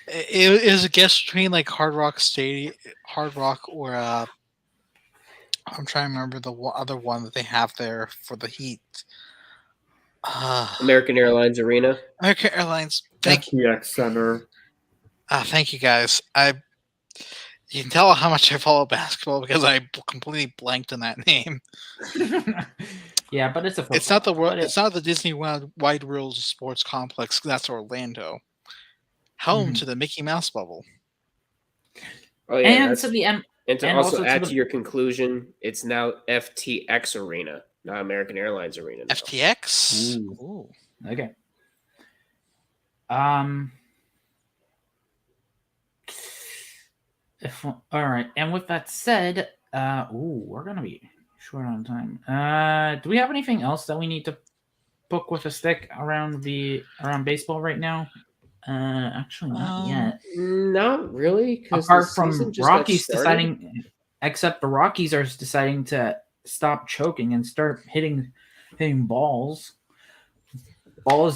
It is a guess between like Hard Rock or I'm trying to remember the other one that they have there for the heat. American Airlines Arena. American Airlines. Thank you. FTX Center. Thank you guys. You can tell how much I follow basketball because I completely blanked on that name. Yeah, but it's a football. It's not the world. It's not the Disney Wide World Sports Complex. That's Orlando, home to the Mickey Mouse bubble. Oh yeah, and to also add to your conclusion, it's now FTX Arena, not American Airlines Arena. Now. FTX. Ooh. Okay. All right, and with that said, we're gonna be short on time. Do we have anything else that we need to book with a stick around baseball right now? Actually, not yet. Not really. Apart from Rockies deciding, except the Rockies are deciding to stop choking and start hitting balls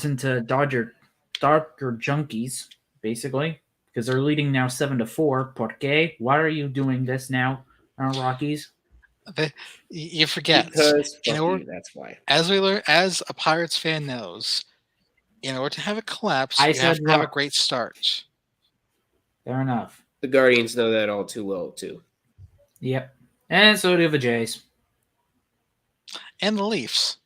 into Dodger junkies, basically. Because they're leading now 7-4. ¿Por qué? Why are you doing this now, Rockies? You forget. Because that's why. As a Pirates fan knows, in order to have a collapse, you have to have a great start. Fair enough. The Guardians know that all too well, too. Yep. And so do the Jays. And the Leafs.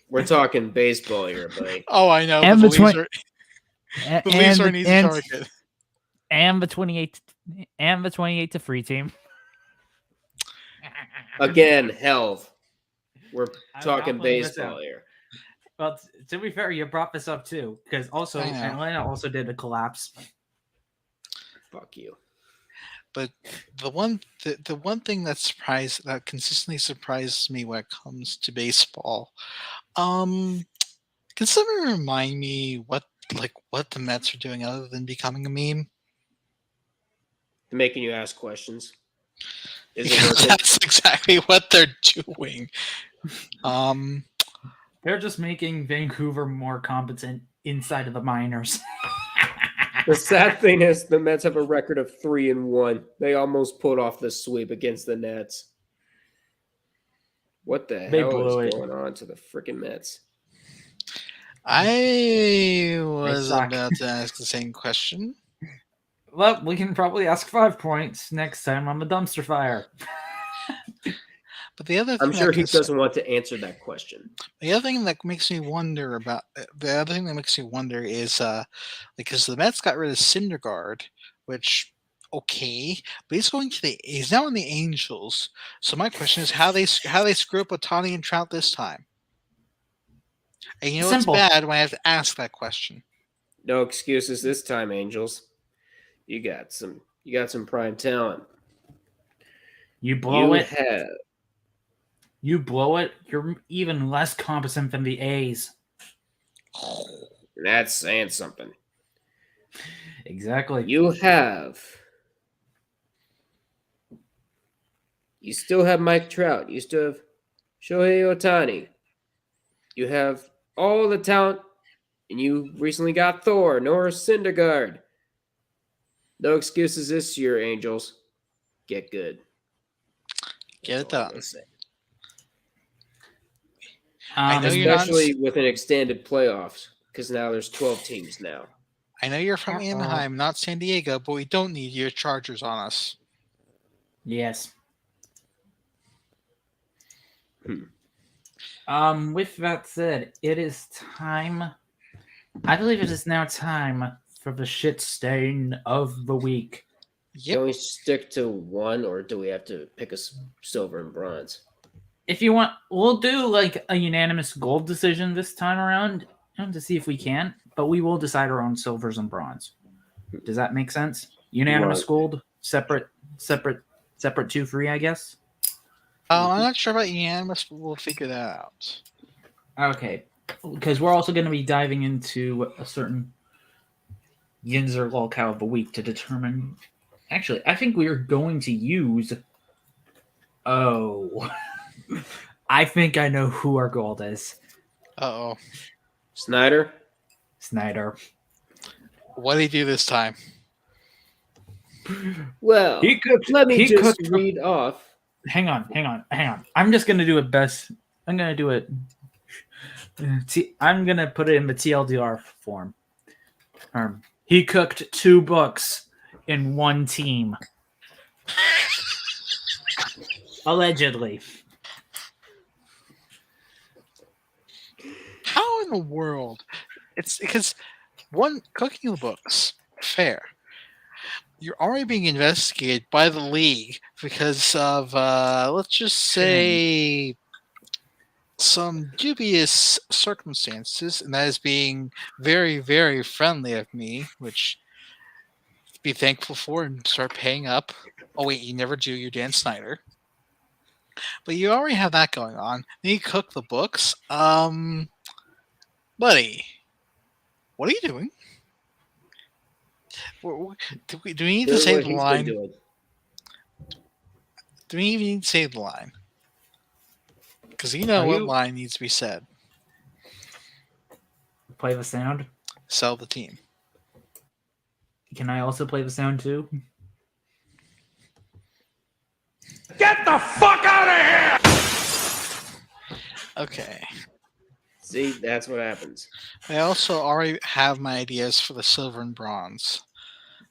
We're talking baseball here, buddy. Oh, I know. And the Leafs are an easy target. And the 28 to free team. Again, Helv. We're I'm talking pulling this baseball out. here. Well, to be fair, you brought this up too, because also I know. Atlanta also did a collapse. Fuck you. But the one thing that consistently surprises me when it comes to baseball, can someone remind me what the Mets are doing other than becoming a meme? Making you ask questions. Is it working? That's exactly what they're doing. They're just making Vancouver more competent inside of the minors. The sad thing is the Mets have a record of 3-1. They almost pulled off the sweep against the Nets. What the They hell blew is it. going on to the freaking Mets? I was suck. about to ask the same question. Well, we can probably ask 5 points next time on the dumpster fire. But the other thing I'm sure he doesn't want to answer that question. The other thing that makes me wonder is because the Mets got rid of Syndergaard, which okay, but he's now in the Angels. So my question is how they screw up Ohtani and Trout this time. And you know Simple. It's bad when I have to ask that question. No excuses this time, Angels. You got some prime talent. You blow it. Have. You blow it. You're even less competent than the A's. That's saying something. Exactly. You still have Mike Trout. You still have Shohei Ohtani. You have all the talent, and you recently got Thor, nor Syndergaard. No excuses this year, Angels. Get good. Get it done. I know Especially with an extended playoffs, because now there's 12 teams now. I know you're from Anaheim, not San Diego, but we don't need your Chargers on us. Yes. With that said, it is time. I believe it is now time for the shit stain of the week. Yep. Can we stick to one, or do we have to pick a silver and bronze? If you want, we'll do like a unanimous gold decision this time around to see if we can, but we will decide our own silvers and bronze. Does that make sense? Unanimous gold, separate 2-3, I guess. I'm not sure about unanimous, but we'll figure that out. Okay, because we're also going to be diving into a certain Yinzer lolcow of the week to determine. Actually, I think we are going to use. Oh, I think I know who our gold is. Uh-oh. Snyder. What did he do this time? Well, let me just read off. Hang on. I'm just going to do it best. I'm going to do it. I'm going to put it in the TLDR form. He cooked 2 books in one team. Allegedly. How in the world? It's because one, cooking the books, fair. You're already being investigated by the league because of, let's just say, some dubious circumstances, and that is being very, very friendly of me, which be thankful for and start paying up. Oh wait, you never do. You're Dan Snyder. But you already have that going on. Then you cook the books. Buddy, what are you doing? Do we need to say the line? Do we even need to say the line? Because you know what line needs to be said. Play the sound. Sell the team. Can I also play the sound too? Get the fuck out of here! Okay. See, that's what happens. I also already have my ideas for the silver and bronze.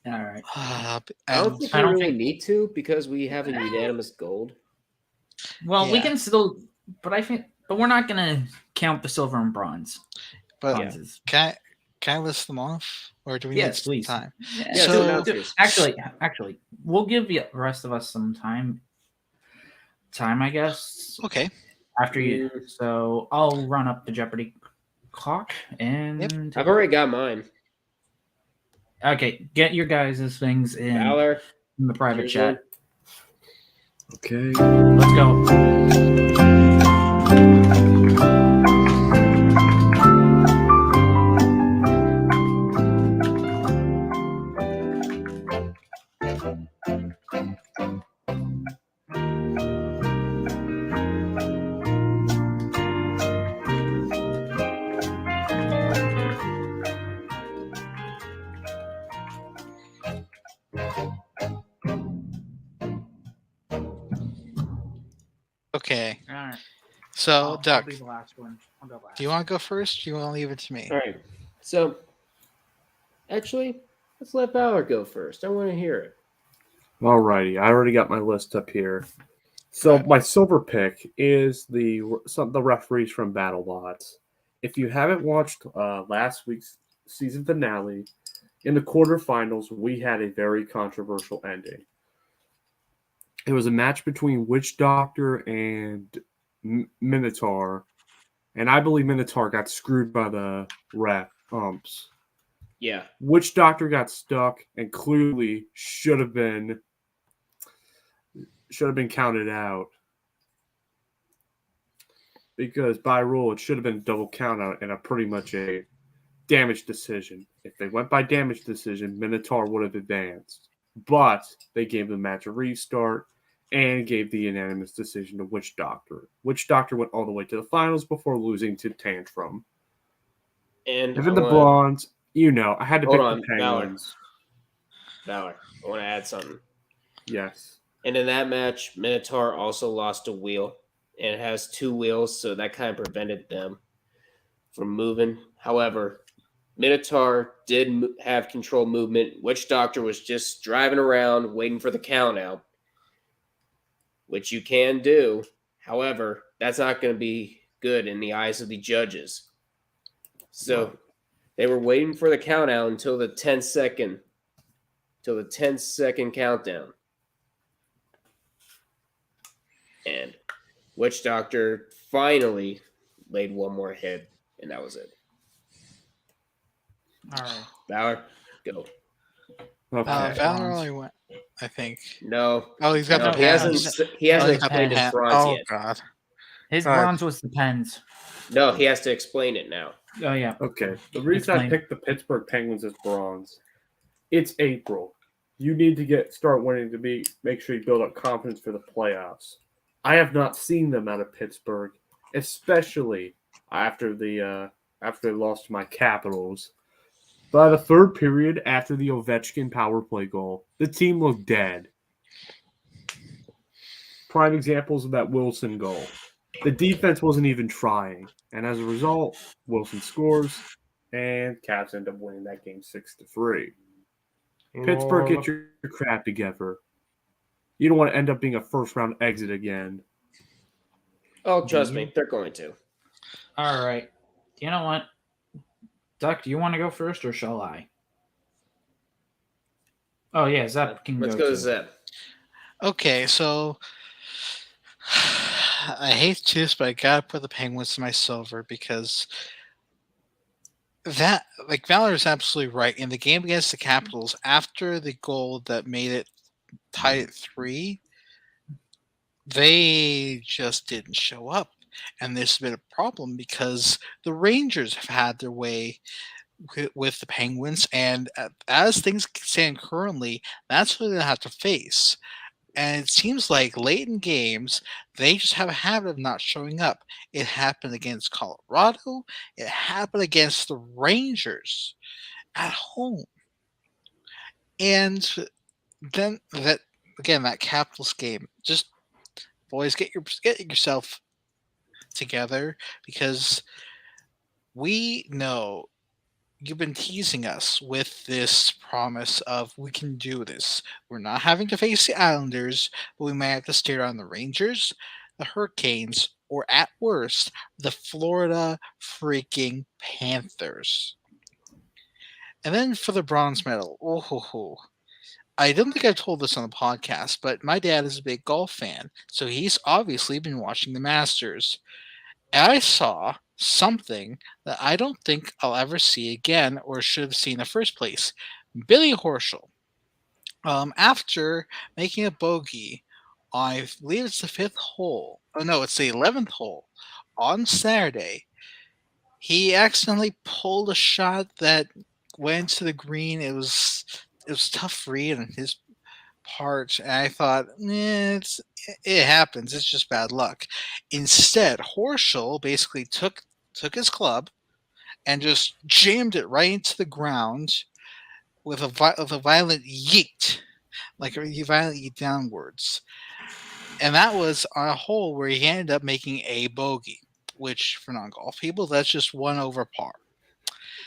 All right. I don't think we really need to because we have a unanimous gold. Well, we can still, but we're not gonna count the silver and bronze. But can can I list them off, or do we Yes, need please. time? Yeah, So actually, we'll give the rest of us some time. I guess. okay. After you, so I'll run up the Jeopardy clock and. I've already got mine. Okay, get your guys' things in Valor, the private chat. Okay. Let's go. Okay. All right. So, Duck, I'll be the last one. I'll go last. do you want to go first? Or do you want to leave it to me? All right. So, actually, let's let Valor go first. I want to hear it. Alrighty, I already got my list up here. So my silver pick is the referees from BattleBots. If you haven't watched last week's season finale, in the quarterfinals, we had a very controversial ending. It was a match between Witch Doctor and Minotaur, and I believe Minotaur got screwed by the ref umps. Yeah. Witch Doctor got stuck and clearly should have been counted out, because by rule it should have been double count out and a pretty much a damage decision. If they went by damage decision, Minotaur would have advanced, but they gave the match a restart and gave the unanimous decision to Witch Doctor. Witch Doctor went all the way to the finals before losing to Tantrum. And then the bronze, I had to pick on, the Penguins. Valor, I want to add something. Yes. And in that match, Minotaur also lost a wheel, and it has 2 wheels, so that kind of prevented them from moving. However, Minotaur did have control movement. Witch Doctor was just driving around waiting for the count out, which you can do. However, that's not going to be good in the eyes of the judges. So they were waiting for the count out until the 10-second countdown. And Witch Doctor finally laid one more hit, and that was it. All right. Valor, go. Okay. Valor only went, I think. No. Oh, he's got No, the he pens. hasn't He's got the explained his pen. bronze yet. God. His All right. bronze was the pens. No, he has to explain it now. Oh yeah. Okay. The reason I picked the Pittsburgh Penguins as bronze, it's April. You need to start winning to make sure you build up confidence for the playoffs. I have not seen them out of Pittsburgh, especially after they lost to my Capitals. By the third period, after the Ovechkin power play goal, the team looked dead. Prime examples of that Wilson goal. The defense wasn't even trying, and as a result, Wilson scores, and Caps end up winning that game 6-3. Pittsburgh, get your crap together. You don't want to end up being a first-round exit again. Oh, trust me, they're going to. All right. You know what? Duck, do you want to go first or shall I? Oh, yeah, Zep can Let's go go to too. Zep. Okay, so I hate to do this, but I gotta put the Penguins in my silver because that, like, Valor is absolutely right. In the game against the Capitals, after the goal that made it tied at 3, they just didn't show up. And this has been a problem because the Rangers have had their way with the Penguins, and as things stand currently, that's what they have to face. And it seems like late in games, they just have a habit of not showing up. It happened against Colorado. It happened against the Rangers at home. And then that Capitals game, just boys, get yourself together, because we know you've been teasing us with this promise of we can do this. We're not having to face the Islanders, but we might have to stare down the Rangers, the Hurricanes, or at worst, the Florida freaking Panthers. And then for the bronze medal, I don't think I've told this on the podcast, but my dad is a big golf fan, so he's obviously been watching the Masters. And I saw something that I don't think I'll ever see again or should have seen in the first place. Billy Horschel, after making a bogey on, I believe it's the 5th hole. Oh no, it's the 11th hole on Saturday. He accidentally pulled a shot that went to the green. It was tough read on his part, and I thought, it happens. It's just bad luck. Instead, Horschel basically took his club and just jammed it right into the ground with a violent yeet, like a violent yeet downwards. And that was on a hole where he ended up making a bogey, which for non-golf people, that's just 1 over par.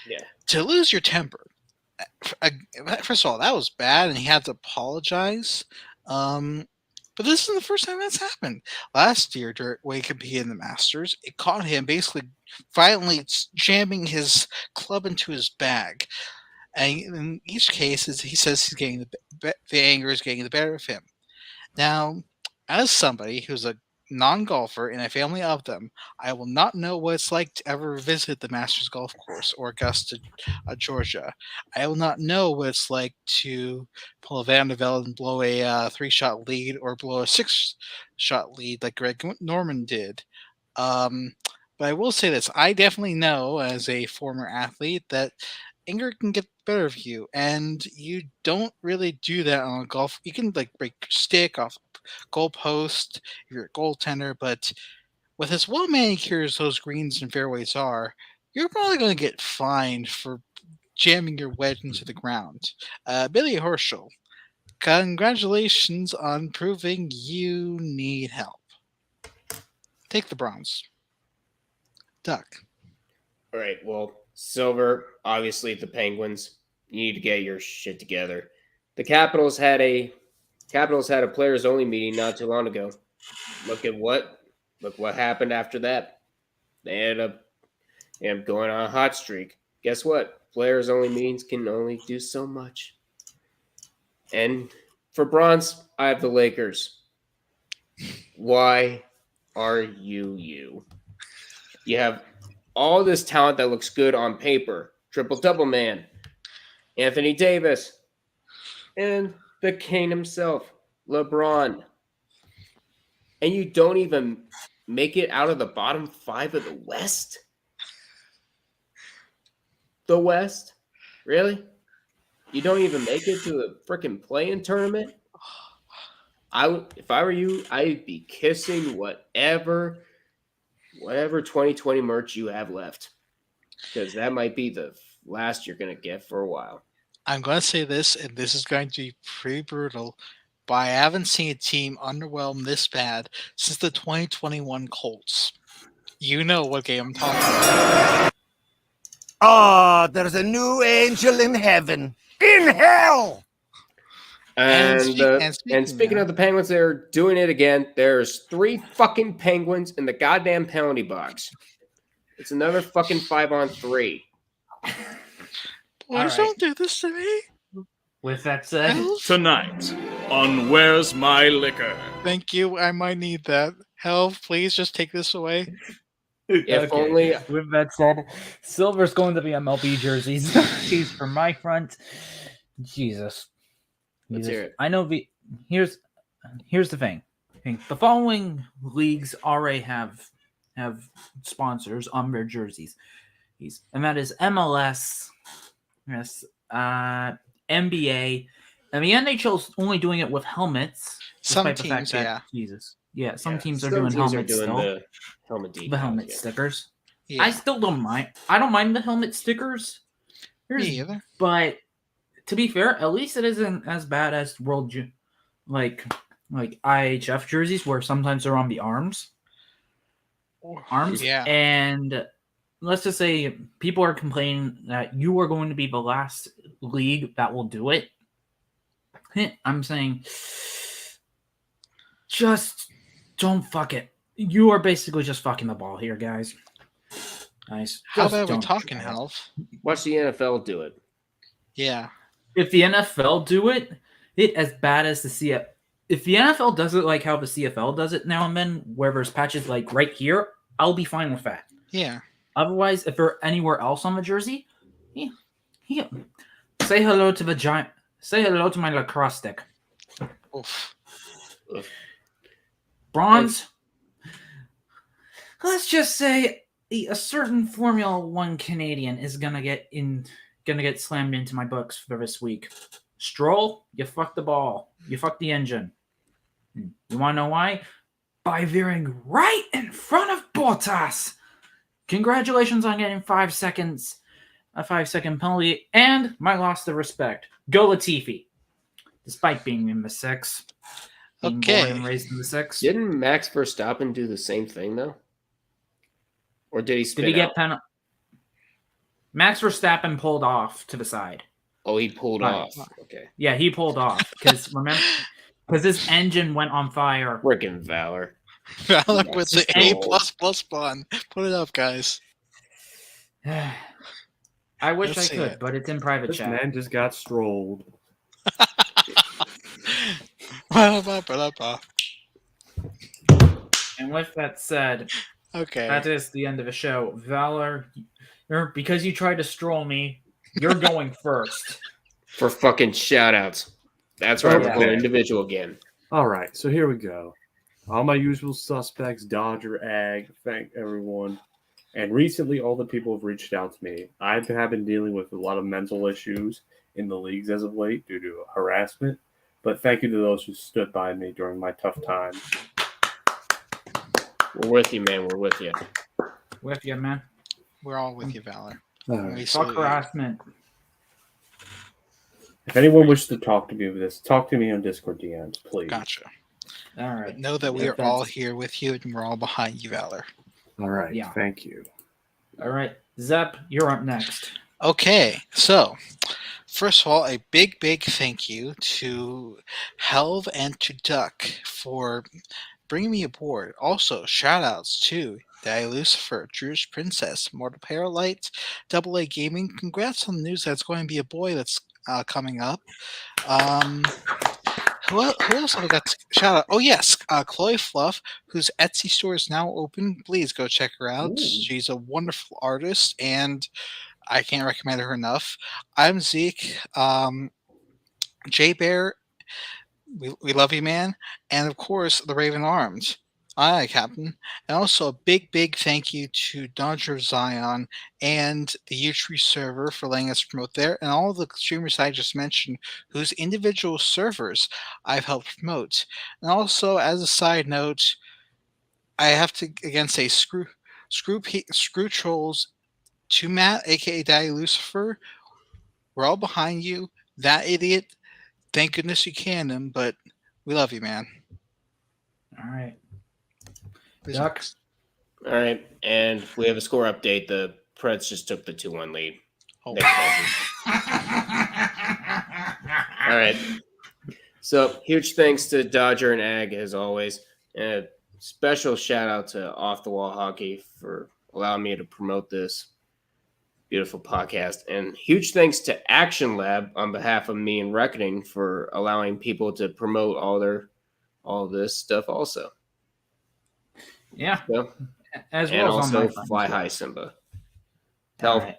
Yeah. To lose your temper, first of all, that was bad, and he had to apologize. But this isn't the first time that's happened. Last year, when he competed in the Masters, it caught him basically violently jamming his club into his bag. And in each case, he says he's getting the anger is getting the better of him. Now, as somebody who's a non-golfer in a family of them, I will not know what it's like to ever visit the Masters Golf Course or Augusta, Georgia. I will not know what it's like to pull a Van de Velde and blow a 3-shot lead or blow a 6-shot lead like Greg Norman did. But I will say this. I definitely know, as a former athlete, that anger can get the better of you, and you don't really do that on a golf. You can break your stick off goalpost if you're a goaltender, but with as well manicured as those greens and fairways are, you're probably going to get fined for jamming your wedge into the ground. Billy Horschel, congratulations on proving you need help. Take the bronze. Duck. All right. Well, silver, obviously the Penguins. You need to get your shit together. The Capitals had a players only meeting not too long ago. Look what happened after that. They ended up going on a hot streak. Guess what? Players only meetings can only do so much. And for bronze, I have the Lakers. Why are you? You have all this talent that looks good on paper. Triple-double man. Anthony Davis. And the king himself, LeBron. And you don't even make it out of the bottom 5 of the West? The West? Really? You don't even make it to the freaking play-in tournament? If I were you, I'd be kissing whatever 2020 merch you have left. Because that might be the last you're going to get for a while. I'm going to say this, and this is going to be pretty brutal, but I haven't seen a team underwhelm this bad since the 2021 Colts. You know what game I'm talking about. Oh, there's a new angel in heaven. In hell! And speaking of the Penguins, they're doing it again. There's 3 fucking Penguins in the goddamn penalty box. It's another fucking 5-on-3. Boys, don't do this to me. With that said, Tonight on Where's My Liquor? Thank you. I might need that. Helv, please just take this away. If only. With that said, silver's going to be MLB jerseys. Jeez, for my front. Jesus. Let's hear it. I know here's the thing. The following leagues already have sponsors on their jerseys. And that is MLS, yes, NBA, and the NHL's only doing it with helmets. Some teams, Jesus. Yeah, some teams are doing helmets still. The helmet decals, the helmet stickers. Yeah. I still don't mind. I don't mind the helmet stickers. Me either. But to be fair, at least it isn't as bad as like IHF jerseys, where sometimes they're on the arms. Yeah. And let's just say people are complaining that you are going to be the last league that will do it. I'm saying just don't fuck it. You are basically just fucking the ball here, guys. Nice. How about we talking, Helv? Watch the NFL do it. Yeah. If the NFL do it as bad as the CFL. If the NFL does it like how the CFL does it now and then, where there's patches like right here, I'll be fine with that. Yeah. Otherwise, if they're anywhere else on the jersey, say hello to the giant. Say hello to my lacrosse stick. Oof. Bronze. Let's just say a certain Formula One Canadian is gonna get slammed into my books for this week. Stroll, you fucked the ball. You fucked the engine. You want to know why? By veering right in front of Bottas. Congratulations on getting 5 seconds, a 5-second penalty, and my loss of respect. Go Latifi, despite being in the 6. Okay. Born and raised in the 6. Didn't Max Verstappen do the same thing though? Or did he spin Did he out? get penalty? Max Verstappen pulled off to the side. Oh, he pulled off. Okay. Yeah, he pulled off because remember, because his engine went on fire. Freaking Valor. Valor with the A++ Stroll. button. Put it up, guys. I wish Let's I see could, it. but it's in private This chat. man just got strolled. And with that said, Okay. that is the end of the show. Valor, because you tried to stroll me, you're going first. For fucking shout outs. That's right, we're Okay. going individual again. All right, so here we go. All my usual suspects, Dodger, Ag, thank everyone. And recently, all the people have reached out to me. I have been dealing with a lot of mental issues in the leagues as of late due to harassment. But thank you to those who stood by me during my tough time. We're with you, man. We're with you. With you, man. We're all with you, Valor. All right. We Fuck salute you. harassment. If anyone wishes to talk to me with this, talk to me on Discord DMs, please. Gotcha. All But right. know that we Yeah, are all thanks. here with you and we're all behind you, Valor. All right, Yeah. thank you. All right. Zep, you're up next. Okay, so first of all, a big thank you to Helv and to Duck for bringing me aboard. Also, shout outs to Daddy Lucifer, Drew's Princess, Mortal Paralight, AA Gaming. Congrats on the news that's going to be a boy that's coming up. Who else have I got to shout out? Oh, yes, Chloe Fluff, whose Etsy store is now open. Please go check her out. Ooh. She's a wonderful artist, and I can't recommend her enough. I'm Zeke. Jay Bear, we love you, man. And, of course, the Raven Arms. Aye, Captain. And also a big thank you to Dodger of Zion and the U-Tree server for letting us promote there, and all the streamers I just mentioned whose individual servers I've helped promote. And also, as a side note, I have to again say screw trolls to Matt, aka Daddy Lucifer. We're all behind you. That idiot. Thank goodness you canned him, but we love you, man. All right. Who's Duck. next? All right, and we have a score update. The Preds just took the 2-1 lead. Oh, Next All right. So huge thanks to Dodger and Ag as always. And a special shout out to Off the Wall Hockey for allowing me to promote this beautiful podcast. And huge thanks to Action Lab on behalf of me and Reckoning for allowing people to promote all this stuff also. Yeah. So, As and well as on my also phone. Fly High Simba. All right.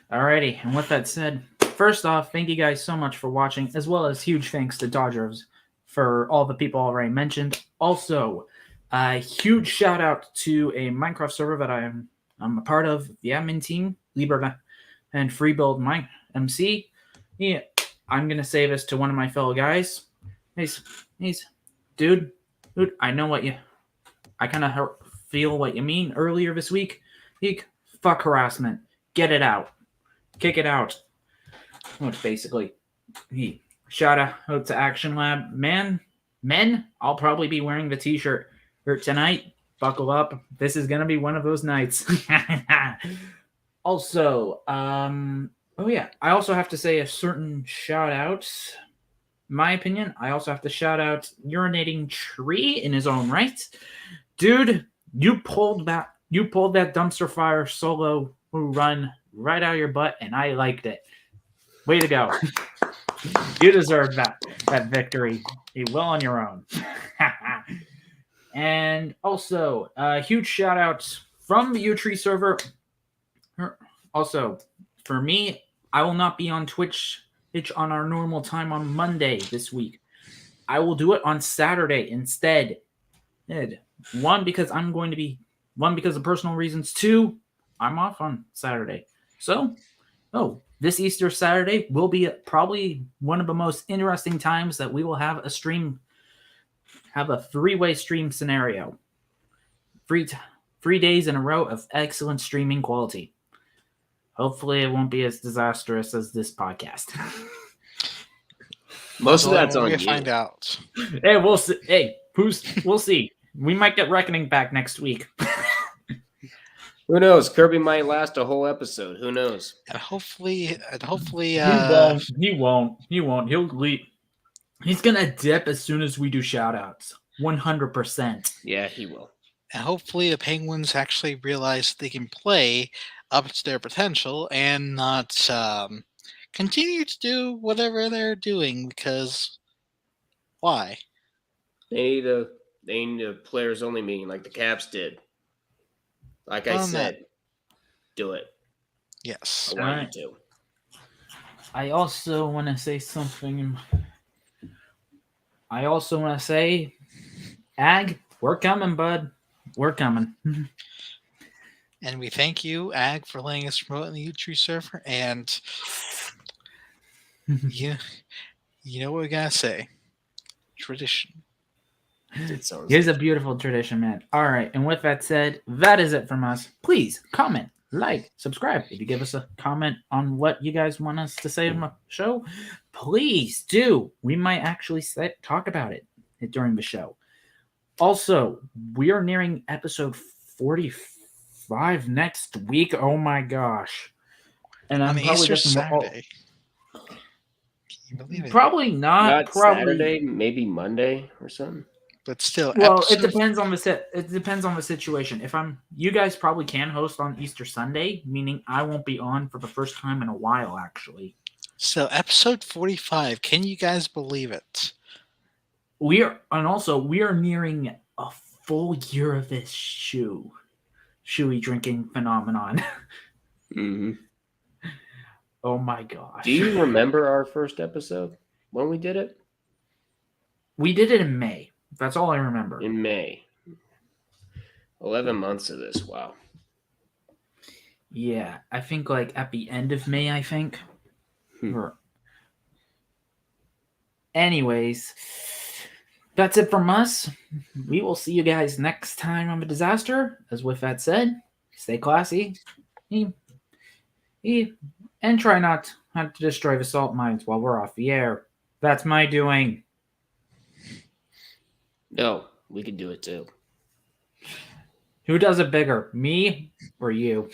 Alrighty, and with that said, first off, thank you guys so much for watching, as well as huge thanks to Dodgers for all the people already mentioned. Also, a huge shout out to a Minecraft server that I'm a part of, the admin team, Libra and Freebuild my MC. Yeah, I'm gonna say this to one of my fellow guys. He's dude, I know what I kind of feel what you mean earlier this week. Fuck harassment. Get it out. Kick it out. Which basically, shout out to Action Lab. Men, I'll probably be wearing the t-shirt tonight. Buckle up. This is going to be one of those nights. Also, oh yeah, I also have to say a certain shout out. My opinion, I also have to shout out Urinating Tree in his own right. Dude, you pulled that dumpster fire solo run right out of your butt, and I liked it. Way to go. You deserve that victory. You will on your own. And also, huge shout outs from the U-Tree server. Also, for me, I will not be on Twitch on our normal time on Monday this week. I will do it on Saturday instead. One, because of personal reasons. Two, I'm off on Saturday. So, this Easter Saturday will be probably one of the most interesting times that we will have a stream, have a 3-way stream scenario. 3 days in a row of excellent streaming quality. Hopefully it won't be as disastrous as this podcast. Most of that's on you. Find out. Hey, we'll see. Hey, we'll see. We might get Reckoning back next week. Who knows? Kirby might last a whole episode. Who knows? And hopefully, He won't. He'll leave. He's gonna dip as soon as we do shoutouts. 100%. Yeah, he will. And hopefully the Penguins actually realize they can play up to their potential and not continue to do whatever they're doing, because why? They need a players only meeting like the Caps did. Like I said, do it. Yes. I want you to. I also want to say something. Ag, we're coming, bud. We're coming. And we thank you, Ag, for letting us promote in the U-Tree server. And you know what we gotta say. Tradition. Here's a beautiful tradition, man. All right, and with that said, that is it from us. Please comment, like, subscribe. If you give us a comment on what you guys want us to say on the show, please do. We might actually talk about it during the show. Also, we are nearing episode 45 next week. Oh my gosh. And I'm probably Easter just Saturday. Can you believe it? Probably not. Probably Saturday, maybe Monday or something. But still, well, it depends on the situation. If you guys probably can host on Easter Sunday, meaning I won't be on for the first time in a while, actually. So, episode 45. Can you guys believe it? We are nearing a full year of this shoey drinking phenomenon. Mm-hmm. Oh my gosh! Do you remember our first episode when we did it? We did it in May. That's all I remember. In May. 11 months of this. Wow. Yeah, I think like at the end of May, I think. Anyways, that's it from us. We will see you guys next time on The Disaster. As with that said, stay classy. And try not to destroy the salt mines while we're off the air. That's my doing. No, we can do it too. Who does it bigger, me or you?